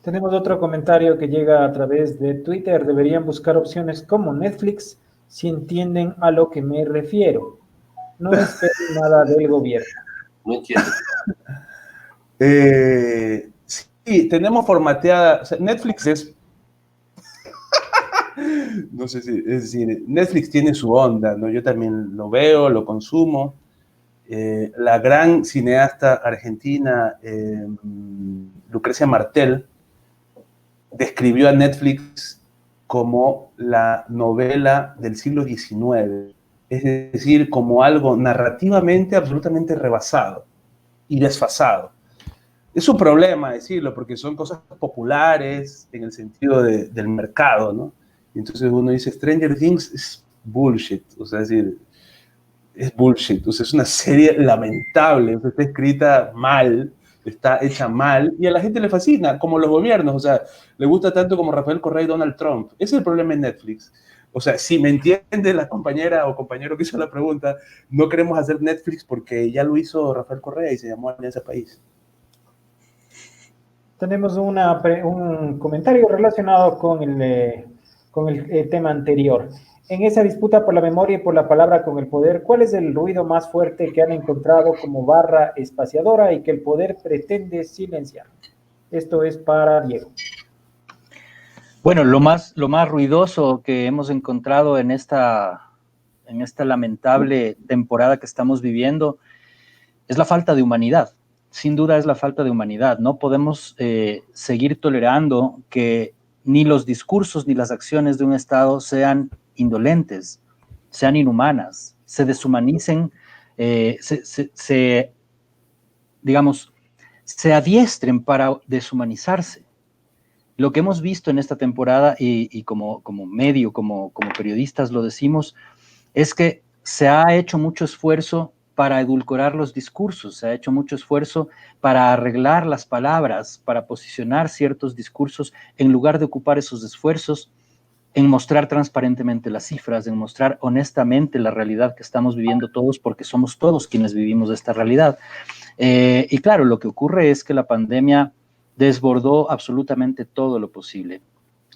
Tenemos otro comentario que llega a través de Twitter. Deberían buscar opciones como Netflix si entienden a lo que me refiero. No esperen nada del gobierno. No entiendo. Sí, tenemos formateada. O sea, Netflix es. No sé si. Es decir, Netflix tiene su onda, ¿no? Yo también lo veo, lo consumo. La gran cineasta argentina, Lucrecia Martel, describió a Netflix como la novela del siglo XIX, es decir, como algo narrativamente absolutamente rebasado y desfasado. Es un problema decirlo, porque son cosas populares en el sentido del mercado, ¿no? Y entonces uno dice, Stranger Things es bullshit, o sea, es decir, es bullshit, o sea, es una serie lamentable, o sea, está escrita mal, está hecha mal, y a la gente le fascina, como los gobiernos, o sea, le gusta tanto como Rafael Correa y Donald Trump. Ese es el problema en Netflix. O sea, si me entiende la compañera o compañero que hizo la pregunta, no queremos hacer Netflix porque ya lo hizo Rafael Correa y se llamó Alianza País. Tenemos un comentario relacionado con el tema anterior. En esa disputa por la memoria y por la palabra con el poder, ¿cuál es el ruido más fuerte que han encontrado como barra espaciadora y que el poder pretende silenciar? Esto es para Diego. Bueno, lo más ruidoso que hemos encontrado en esta lamentable temporada que estamos viviendo es la falta de humanidad. Sin duda es la falta de humanidad. No podemos seguir tolerando que ni los discursos ni las acciones de un Estado sean indolentes, sean inhumanas, se deshumanicen, se adiestren para deshumanizarse. Lo que hemos visto en esta temporada, y como medio, como periodistas lo decimos, es que se ha hecho mucho esfuerzo para edulcorar los discursos, se ha hecho mucho esfuerzo para arreglar las palabras, para posicionar ciertos discursos, en lugar de ocupar esos esfuerzos en mostrar transparentemente las cifras, en mostrar honestamente la realidad que estamos viviendo todos, porque somos todos quienes vivimos esta realidad. Y claro, lo que ocurre es que la pandemia desbordó absolutamente todo lo posible.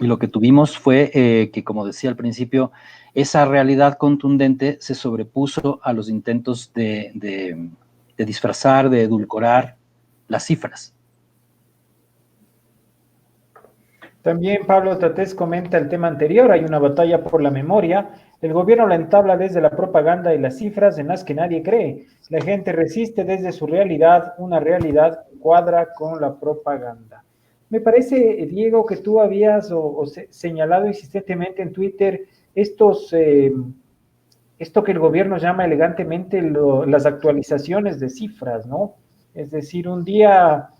Y lo que tuvimos fue que, como decía al principio, esa realidad contundente se sobrepuso a los intentos de disfrazar, de edulcorar las cifras. También Pablo Tatés comenta el tema anterior, hay una batalla por la memoria, el gobierno la entabla desde la propaganda y las cifras en las que nadie cree, la gente resiste desde su realidad, una realidad cuadra con la propaganda. Me parece, Diego, que tú habías señalado insistentemente en Twitter esto que el gobierno llama elegantemente las actualizaciones de cifras, ¿no? Es decir, un día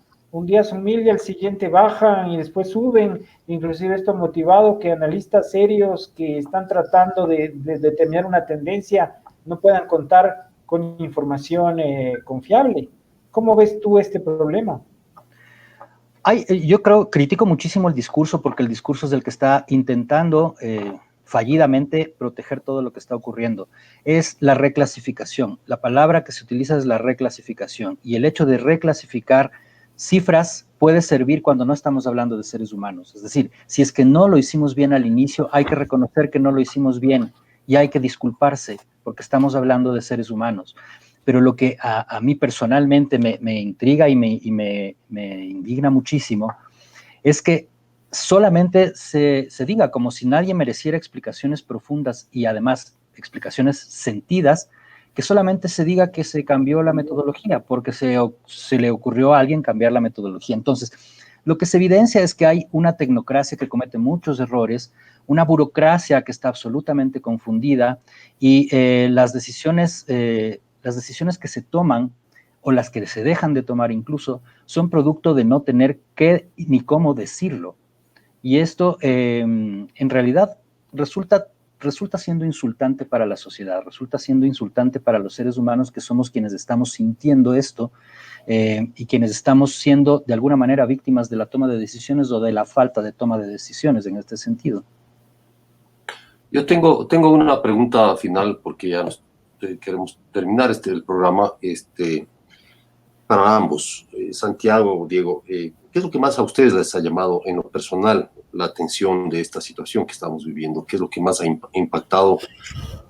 son 1000 y al siguiente bajan y después suben. Inclusive esto ha motivado que analistas serios que están tratando de determinar una tendencia no puedan contar con información confiable. ¿Cómo ves tú este problema? Yo critico muchísimo el discurso, porque el discurso es el que está intentando fallidamente proteger todo lo que está ocurriendo. Es la reclasificación. La palabra que se utiliza es la reclasificación, y el hecho de reclasificar cifras puede servir cuando no estamos hablando de seres humanos. Es decir, si es que no lo hicimos bien al inicio, hay que reconocer que no lo hicimos bien y hay que disculparse, porque estamos hablando de seres humanos. Pero lo que a mí personalmente me intriga y me indigna muchísimo es que solamente se diga, como si nadie mereciera explicaciones profundas y además explicaciones sentidas, que solamente se diga que se cambió la metodología porque se le ocurrió a alguien cambiar la metodología. Entonces, lo que se evidencia es que hay una tecnocracia que comete muchos errores, una burocracia que está absolutamente confundida, y las decisiones que se toman o las que se dejan de tomar incluso, son producto de no tener qué ni cómo decirlo. Y esto en realidad resulta siendo insultante para la sociedad, resulta siendo insultante para los seres humanos que somos quienes estamos sintiendo esto y quienes estamos siendo de alguna manera víctimas de la toma de decisiones o de la falta de toma de decisiones en este sentido. Yo tengo una pregunta final porque ya queremos terminar el programa. Para ambos, Santiago, Diego, ¿qué es lo que más a ustedes les ha llamado en lo personal la atención de esta situación que estamos viviendo? ¿Qué es lo que más ha impactado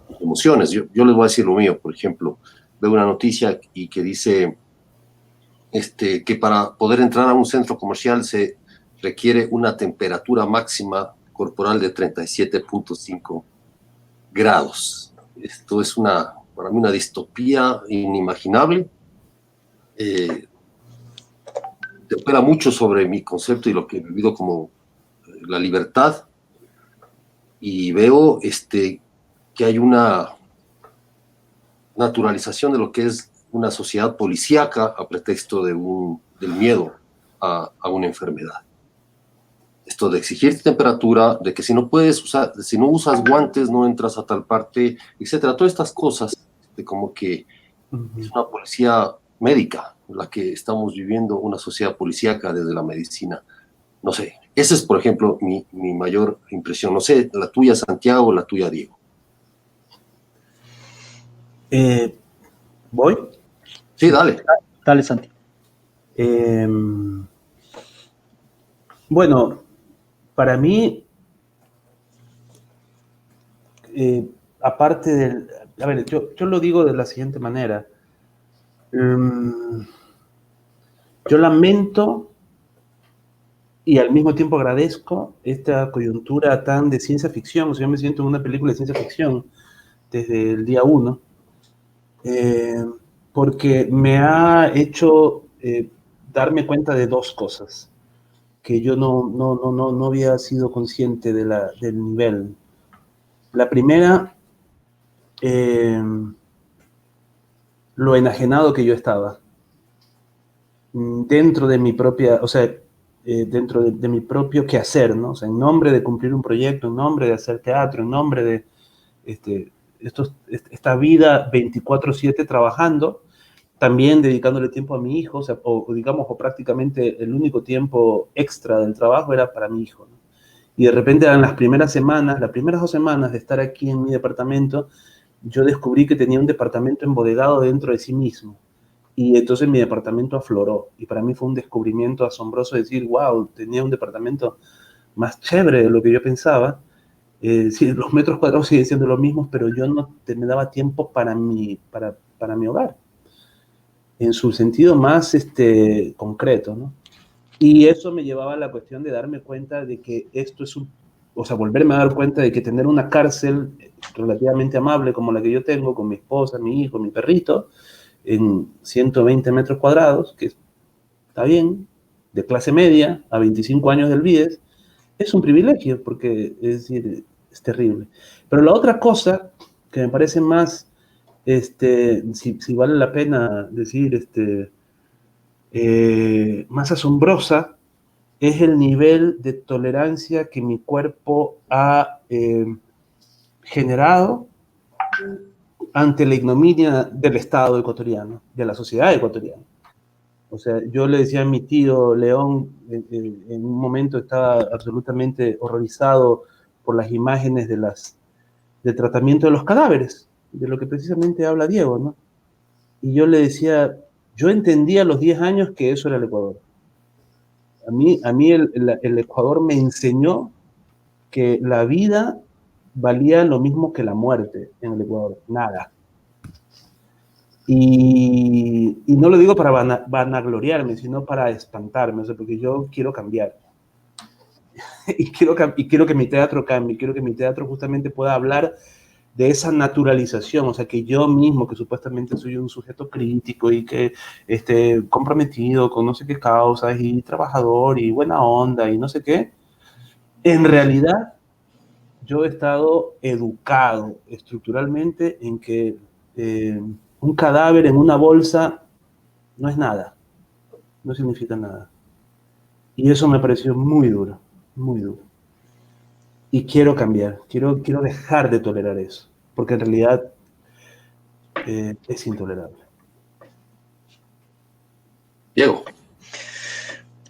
sus emociones? Yo les voy a decir lo mío, por ejemplo, veo una noticia y que dice que para poder entrar a un centro comercial se requiere una temperatura máxima corporal de 37.5 grados. Esto es para mí una distopía inimaginable. Te opera mucho sobre mi concepto y lo que he vivido como la libertad, y veo que hay una naturalización de lo que es una sociedad policíaca a pretexto del miedo a una enfermedad. Esto de exigir temperatura, de que si no usas guantes no entras a tal parte, etcétera. Todas estas cosas, como que es una policía médica la que estamos viviendo, una sociedad policíaca desde la medicina. No sé, esa es, por ejemplo, mi mayor impresión. No sé, la tuya, Santiago, o la tuya, Diego. ¿Voy? Sí, dale. Dale, Santi. Bueno, para mí, aparte del... A ver, yo lo digo de la siguiente manera. Yo lamento y al mismo tiempo agradezco esta coyuntura tan de ciencia ficción. O sea, yo me siento en una película de ciencia ficción desde el día 1, porque me ha hecho darme cuenta de dos cosas que yo no había sido consciente del nivel. La primera, lo enajenado que yo estaba dentro de mi propia, o sea, dentro de mi propio quehacer, ¿no? O sea, en nombre de cumplir un proyecto, en nombre de hacer teatro, en nombre de esta vida 24/7 trabajando, también dedicándole tiempo a mi hijo, o sea, o prácticamente el único tiempo extra del trabajo era para mi hijo, ¿no? Y de repente en las primeras 2 semanas de estar aquí en mi departamento, yo descubrí que tenía un departamento embodegado dentro de sí mismo. Y entonces mi departamento afloró. Y para mí fue un descubrimiento asombroso decir, wow, tenía un departamento más chévere de lo que yo pensaba. Sí, los metros cuadrados siguen siendo los mismos, pero yo no me daba tiempo para mi hogar, en su sentido más concreto, ¿no? Y eso me llevaba a la cuestión de darme cuenta de que esto es volverme a dar cuenta de que tener una cárcel relativamente amable como la que yo tengo, con mi esposa, mi hijo, mi perrito, en 120 metros cuadrados, que está bien, de clase media, a 25 años del BIES, es un privilegio, porque es decir, es terrible. Pero la otra cosa que me parece más, si vale la pena decir, más asombrosa, es el nivel de tolerancia que mi cuerpo ha generado ante la ignominia del Estado ecuatoriano, de la sociedad ecuatoriana. O sea, yo le decía a mi tío León, en un momento estaba absolutamente horrorizado por las imágenes de tratamiento de los cadáveres, de lo que precisamente habla Diego, ¿no? Y yo le decía, yo entendía a los 10 años que eso era el Ecuador. A mí el Ecuador me enseñó que la vida valía lo mismo que la muerte en el Ecuador, nada. Y no lo digo para vanagloriarme, sino para espantarme, o sea, porque yo quiero cambiar. y quiero que mi teatro cambie, quiero que mi teatro justamente pueda hablar de esa naturalización, o sea, que yo mismo, que supuestamente soy un sujeto crítico y que comprometido con no sé qué causas y trabajador y buena onda y no sé qué, en realidad yo he estado educado estructuralmente en que un cadáver en una bolsa no es nada, no significa nada. Y eso me pareció muy duro, muy duro. Y quiero cambiar, quiero dejar de tolerar eso, porque en realidad es intolerable. Diego.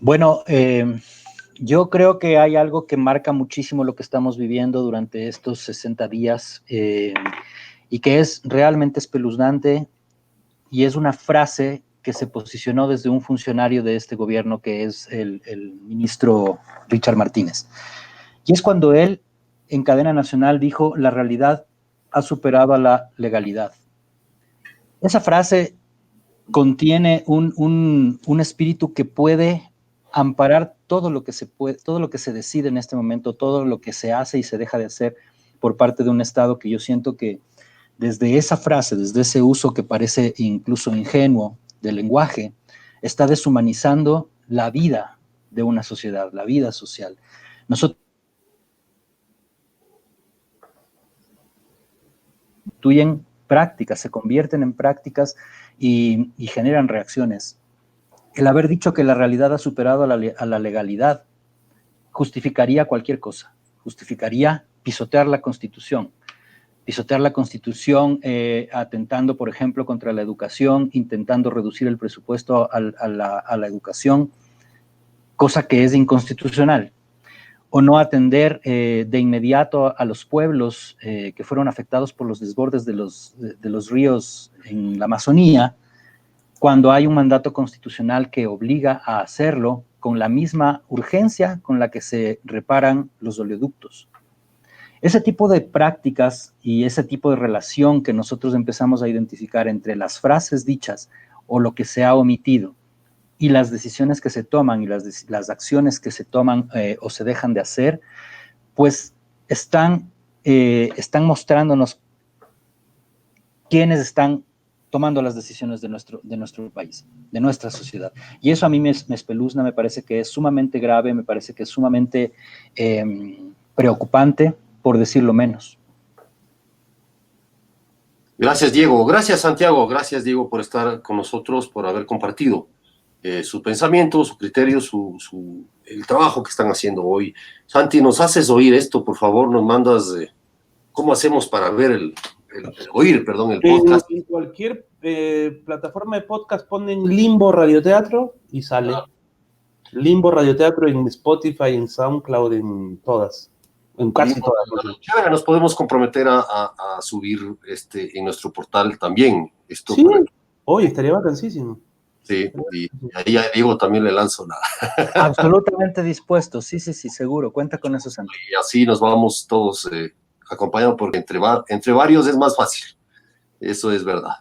Bueno, yo creo que hay algo que marca muchísimo lo que estamos viviendo durante estos 60 días y que es realmente espeluznante, y es una frase que se posicionó desde un funcionario de este gobierno, que es el ministro Richard Martínez. Y es cuando él, en cadena nacional, dijo: la realidad ha superado a la legalidad. Esa frase contiene un espíritu que puede amparar todo lo que se decide en este momento, todo lo que se hace y se deja de hacer por parte de un Estado, que yo siento que desde esa frase, desde ese uso que parece incluso ingenuo del lenguaje, está deshumanizando la vida de una sociedad, la vida social. Nosotros constituyen prácticas, se convierten en prácticas y generan reacciones. El haber dicho que la realidad ha superado a la legalidad justificaría cualquier cosa, justificaría pisotear la Constitución, atentando, por ejemplo, contra la educación, intentando reducir el presupuesto a la educación, cosa que es inconstitucional, o no atender de inmediato a los pueblos que fueron afectados por los desbordes de los ríos en la Amazonía, cuando hay un mandato constitucional que obliga a hacerlo con la misma urgencia con la que se reparan los oleoductos. Ese tipo de prácticas y ese tipo de relación que nosotros empezamos a identificar entre las frases dichas o lo que se ha omitido y las decisiones que se toman y las acciones que se toman o se dejan de hacer, pues están mostrándonos quiénes están tomando las decisiones de nuestro país, de nuestra sociedad. Y eso a mí me espeluzna, me parece que es sumamente grave, me parece que es sumamente preocupante, por decirlo menos. Gracias, Diego. Gracias, Santiago. Gracias, Diego, por estar con nosotros, por haber compartido su pensamiento, su criterio, el trabajo que están haciendo hoy. Santi, ¿nos haces oír esto, por favor? Nos mandas cómo hacemos para ver el podcast. En cualquier plataforma de podcast ponen Limbo Radioteatro y sale. Limbo Radioteatro en Spotify, en SoundCloud, en todas. En casi todas. Chévere, nos podemos comprometer a subir en nuestro portal también. Esto sí, hoy estaría vacancísimo. Sí, y ahí a Diego también le lanzo nada. Absolutamente dispuesto, sí, seguro, cuenta con eso, Santi. Y así nos vamos todos acompañados, porque entre varios es más fácil. Eso es verdad.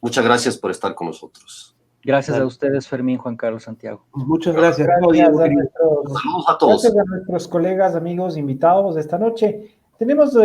Muchas gracias por estar con nosotros. Gracias a ustedes, Fermín, Juan Carlos, Santiago. Muchas gracias. Saludos a todos. Gracias a nuestros colegas, amigos, invitados de esta noche. Tenemos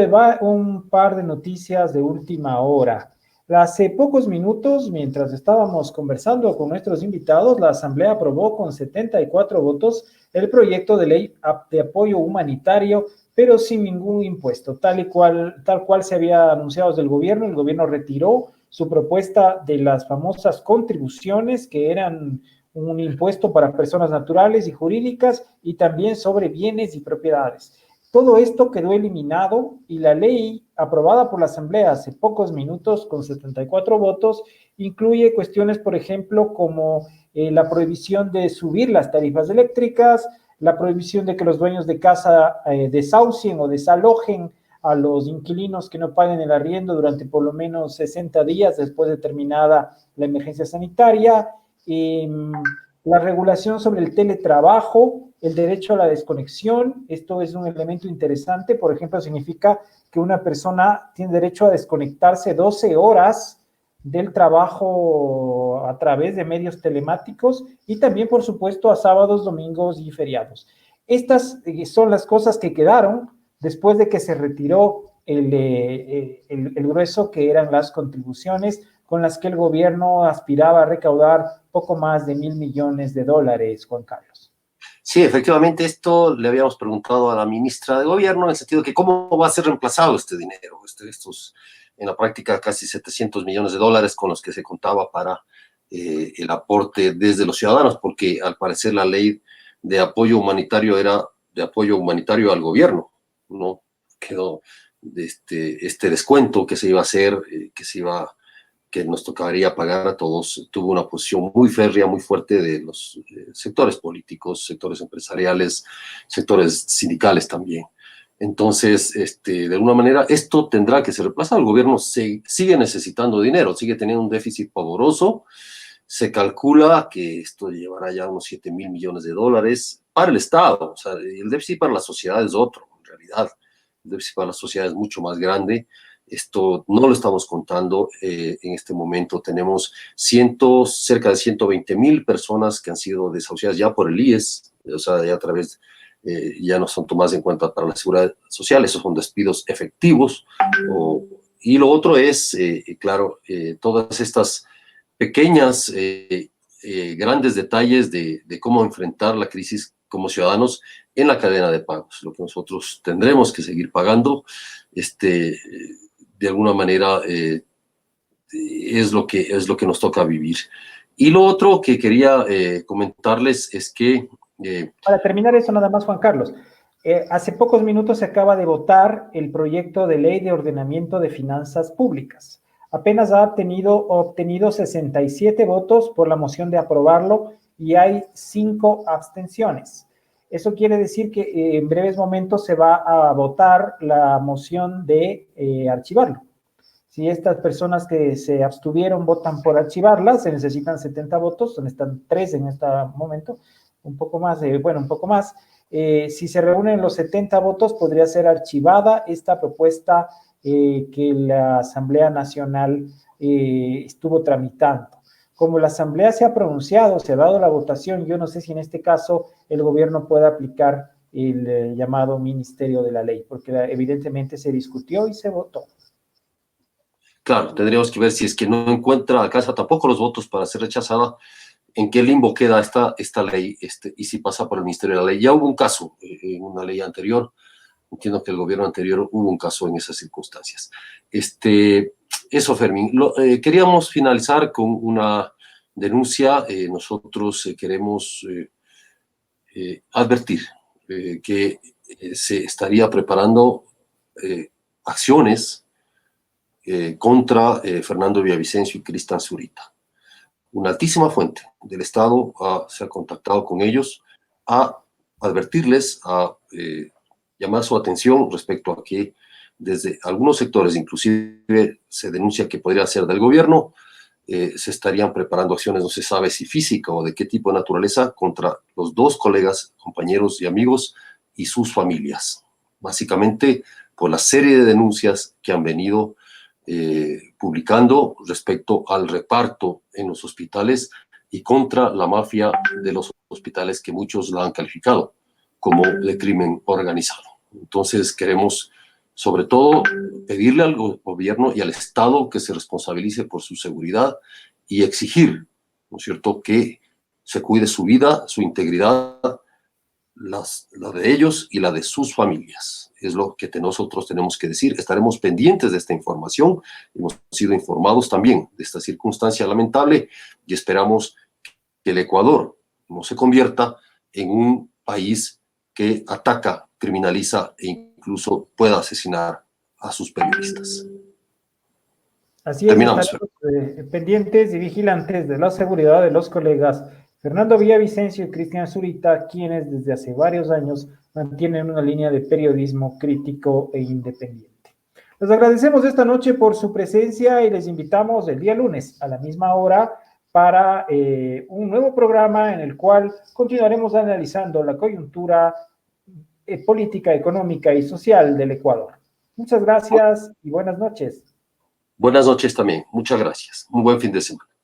un par de noticias de última hora. Hace pocos minutos, mientras estábamos conversando con nuestros invitados, la Asamblea aprobó con 74 votos el proyecto de ley de apoyo humanitario, pero sin ningún impuesto, tal cual se había anunciado desde el gobierno retiró su propuesta de las famosas contribuciones, que eran un impuesto para personas naturales y jurídicas, y también sobre bienes y propiedades. Todo esto quedó eliminado y la ley aprobada por la Asamblea hace pocos minutos con 74 votos incluye cuestiones, por ejemplo, como la prohibición de subir las tarifas eléctricas, la prohibición de que los dueños de casa desahucien o desalojen a los inquilinos que no paguen el arriendo durante por lo menos 60 días después de terminada la emergencia sanitaria, la regulación sobre el teletrabajo, el derecho a la desconexión. Esto es un elemento interesante. Por ejemplo, significa que una persona tiene derecho a desconectarse 12 horas del trabajo a través de medios telemáticos y también, por supuesto, a sábados, domingos y feriados. Estas son las cosas que quedaron después de que se retiró el grueso, que eran las contribuciones con las que el gobierno aspiraba a recaudar poco más de $1,000 millones, Juan Carlos. Sí, efectivamente, esto le habíamos preguntado a la ministra de Gobierno, en el sentido de que cómo va a ser reemplazado este dinero, estos en la práctica casi $700 millones con los que se contaba para el aporte desde los ciudadanos, porque al parecer la ley de apoyo humanitario era de apoyo humanitario al gobierno, ¿no? Quedó este descuento que se iba a hacer, que nos tocaría pagar a todos, tuvo una posición muy férrea, muy fuerte de los sectores políticos, sectores empresariales, sectores sindicales también. Entonces, de alguna manera, esto tendrá que ser reemplazado. El gobierno sigue necesitando dinero, sigue teniendo un déficit pavoroso. Se calcula que esto llevará ya unos 7.000 millones de dólares para el Estado. O sea, el déficit para la sociedad es otro, en realidad. El déficit para la sociedad es mucho más grande. Esto no lo estamos contando en este momento. Tenemos cerca de 120.000 personas que han sido desahuciadas ya por el IES, o sea, ya a través, ya no son tomadas en cuenta para la seguridad social, esos son despidos efectivos. Y lo otro es, claro, todas estas pequeñas, grandes detalles de cómo enfrentar la crisis como ciudadanos en la cadena de pagos, lo que nosotros tendremos que seguir pagando, de alguna manera es lo que nos toca vivir. Y lo otro que quería comentarles es que... Para terminar eso nada más, Juan Carlos, hace pocos minutos se acaba de votar el proyecto de ley de ordenamiento de finanzas públicas. Apenas ha obtenido 67 votos por la moción de aprobarlo y hay 5 abstenciones. Eso quiere decir que en breves momentos se va a votar la moción de archivarlo. Si estas personas que se abstuvieron votan por archivarla, se necesitan 70 votos, están 3 en este momento, un poco más, un poco más. Si se reúnen los 70 votos, podría ser archivada esta propuesta que la Asamblea Nacional estuvo tramitando. Como la Asamblea se ha pronunciado, se ha dado la votación, yo no sé si en este caso el gobierno puede aplicar el llamado Ministerio de la Ley, porque evidentemente se discutió y se votó. Claro, tendríamos que ver si es que no encuentra alcanza tampoco los votos para ser rechazada, en qué limbo queda esta ley y si pasa por el Ministerio de la Ley. Ya hubo un caso en una ley anterior, entiendo que el gobierno anterior hubo un caso en esas circunstancias. Eso, Fermín. Queríamos finalizar con una denuncia. Nosotros queremos advertir que se estaría preparando acciones contra Fernando Villavicencio y Cristian Zurita. Una altísima fuente del Estado se ha contactado con ellos a advertirles, a llamar su atención respecto a que desde algunos sectores, inclusive se denuncia que podría ser del gobierno, se estarían preparando acciones, no se sabe si física o de qué tipo de naturaleza, contra los 2 colegas, compañeros y amigos y sus familias. Básicamente por la serie de denuncias que han venido publicando respecto al reparto en los hospitales y contra la mafia de los hospitales, que muchos la han calificado como de crimen organizado. Entonces queremos sobre todo pedirle al gobierno y al Estado que se responsabilice por su seguridad y exigir, ¿no es cierto?, que se cuide su vida, su integridad, la de ellos y la de sus familias. Es lo que nosotros tenemos que decir. Estaremos pendientes de esta información. Hemos sido informados también de esta circunstancia lamentable y esperamos que el Ecuador no se convierta en un país que ataca, criminaliza e incluso pueda asesinar a sus periodistas. Así es, estaremos pendientes y vigilantes de la seguridad de los colegas Fernando Villavicencio y Cristian Zurita, quienes desde hace varios años mantienen una línea de periodismo crítico e independiente. Les agradecemos esta noche por su presencia y les invitamos el día lunes a la misma hora para un nuevo programa en el cual continuaremos analizando la coyuntura política, económica y social del Ecuador. Muchas gracias y buenas noches. Buenas noches también. Muchas gracias. Un buen fin de semana.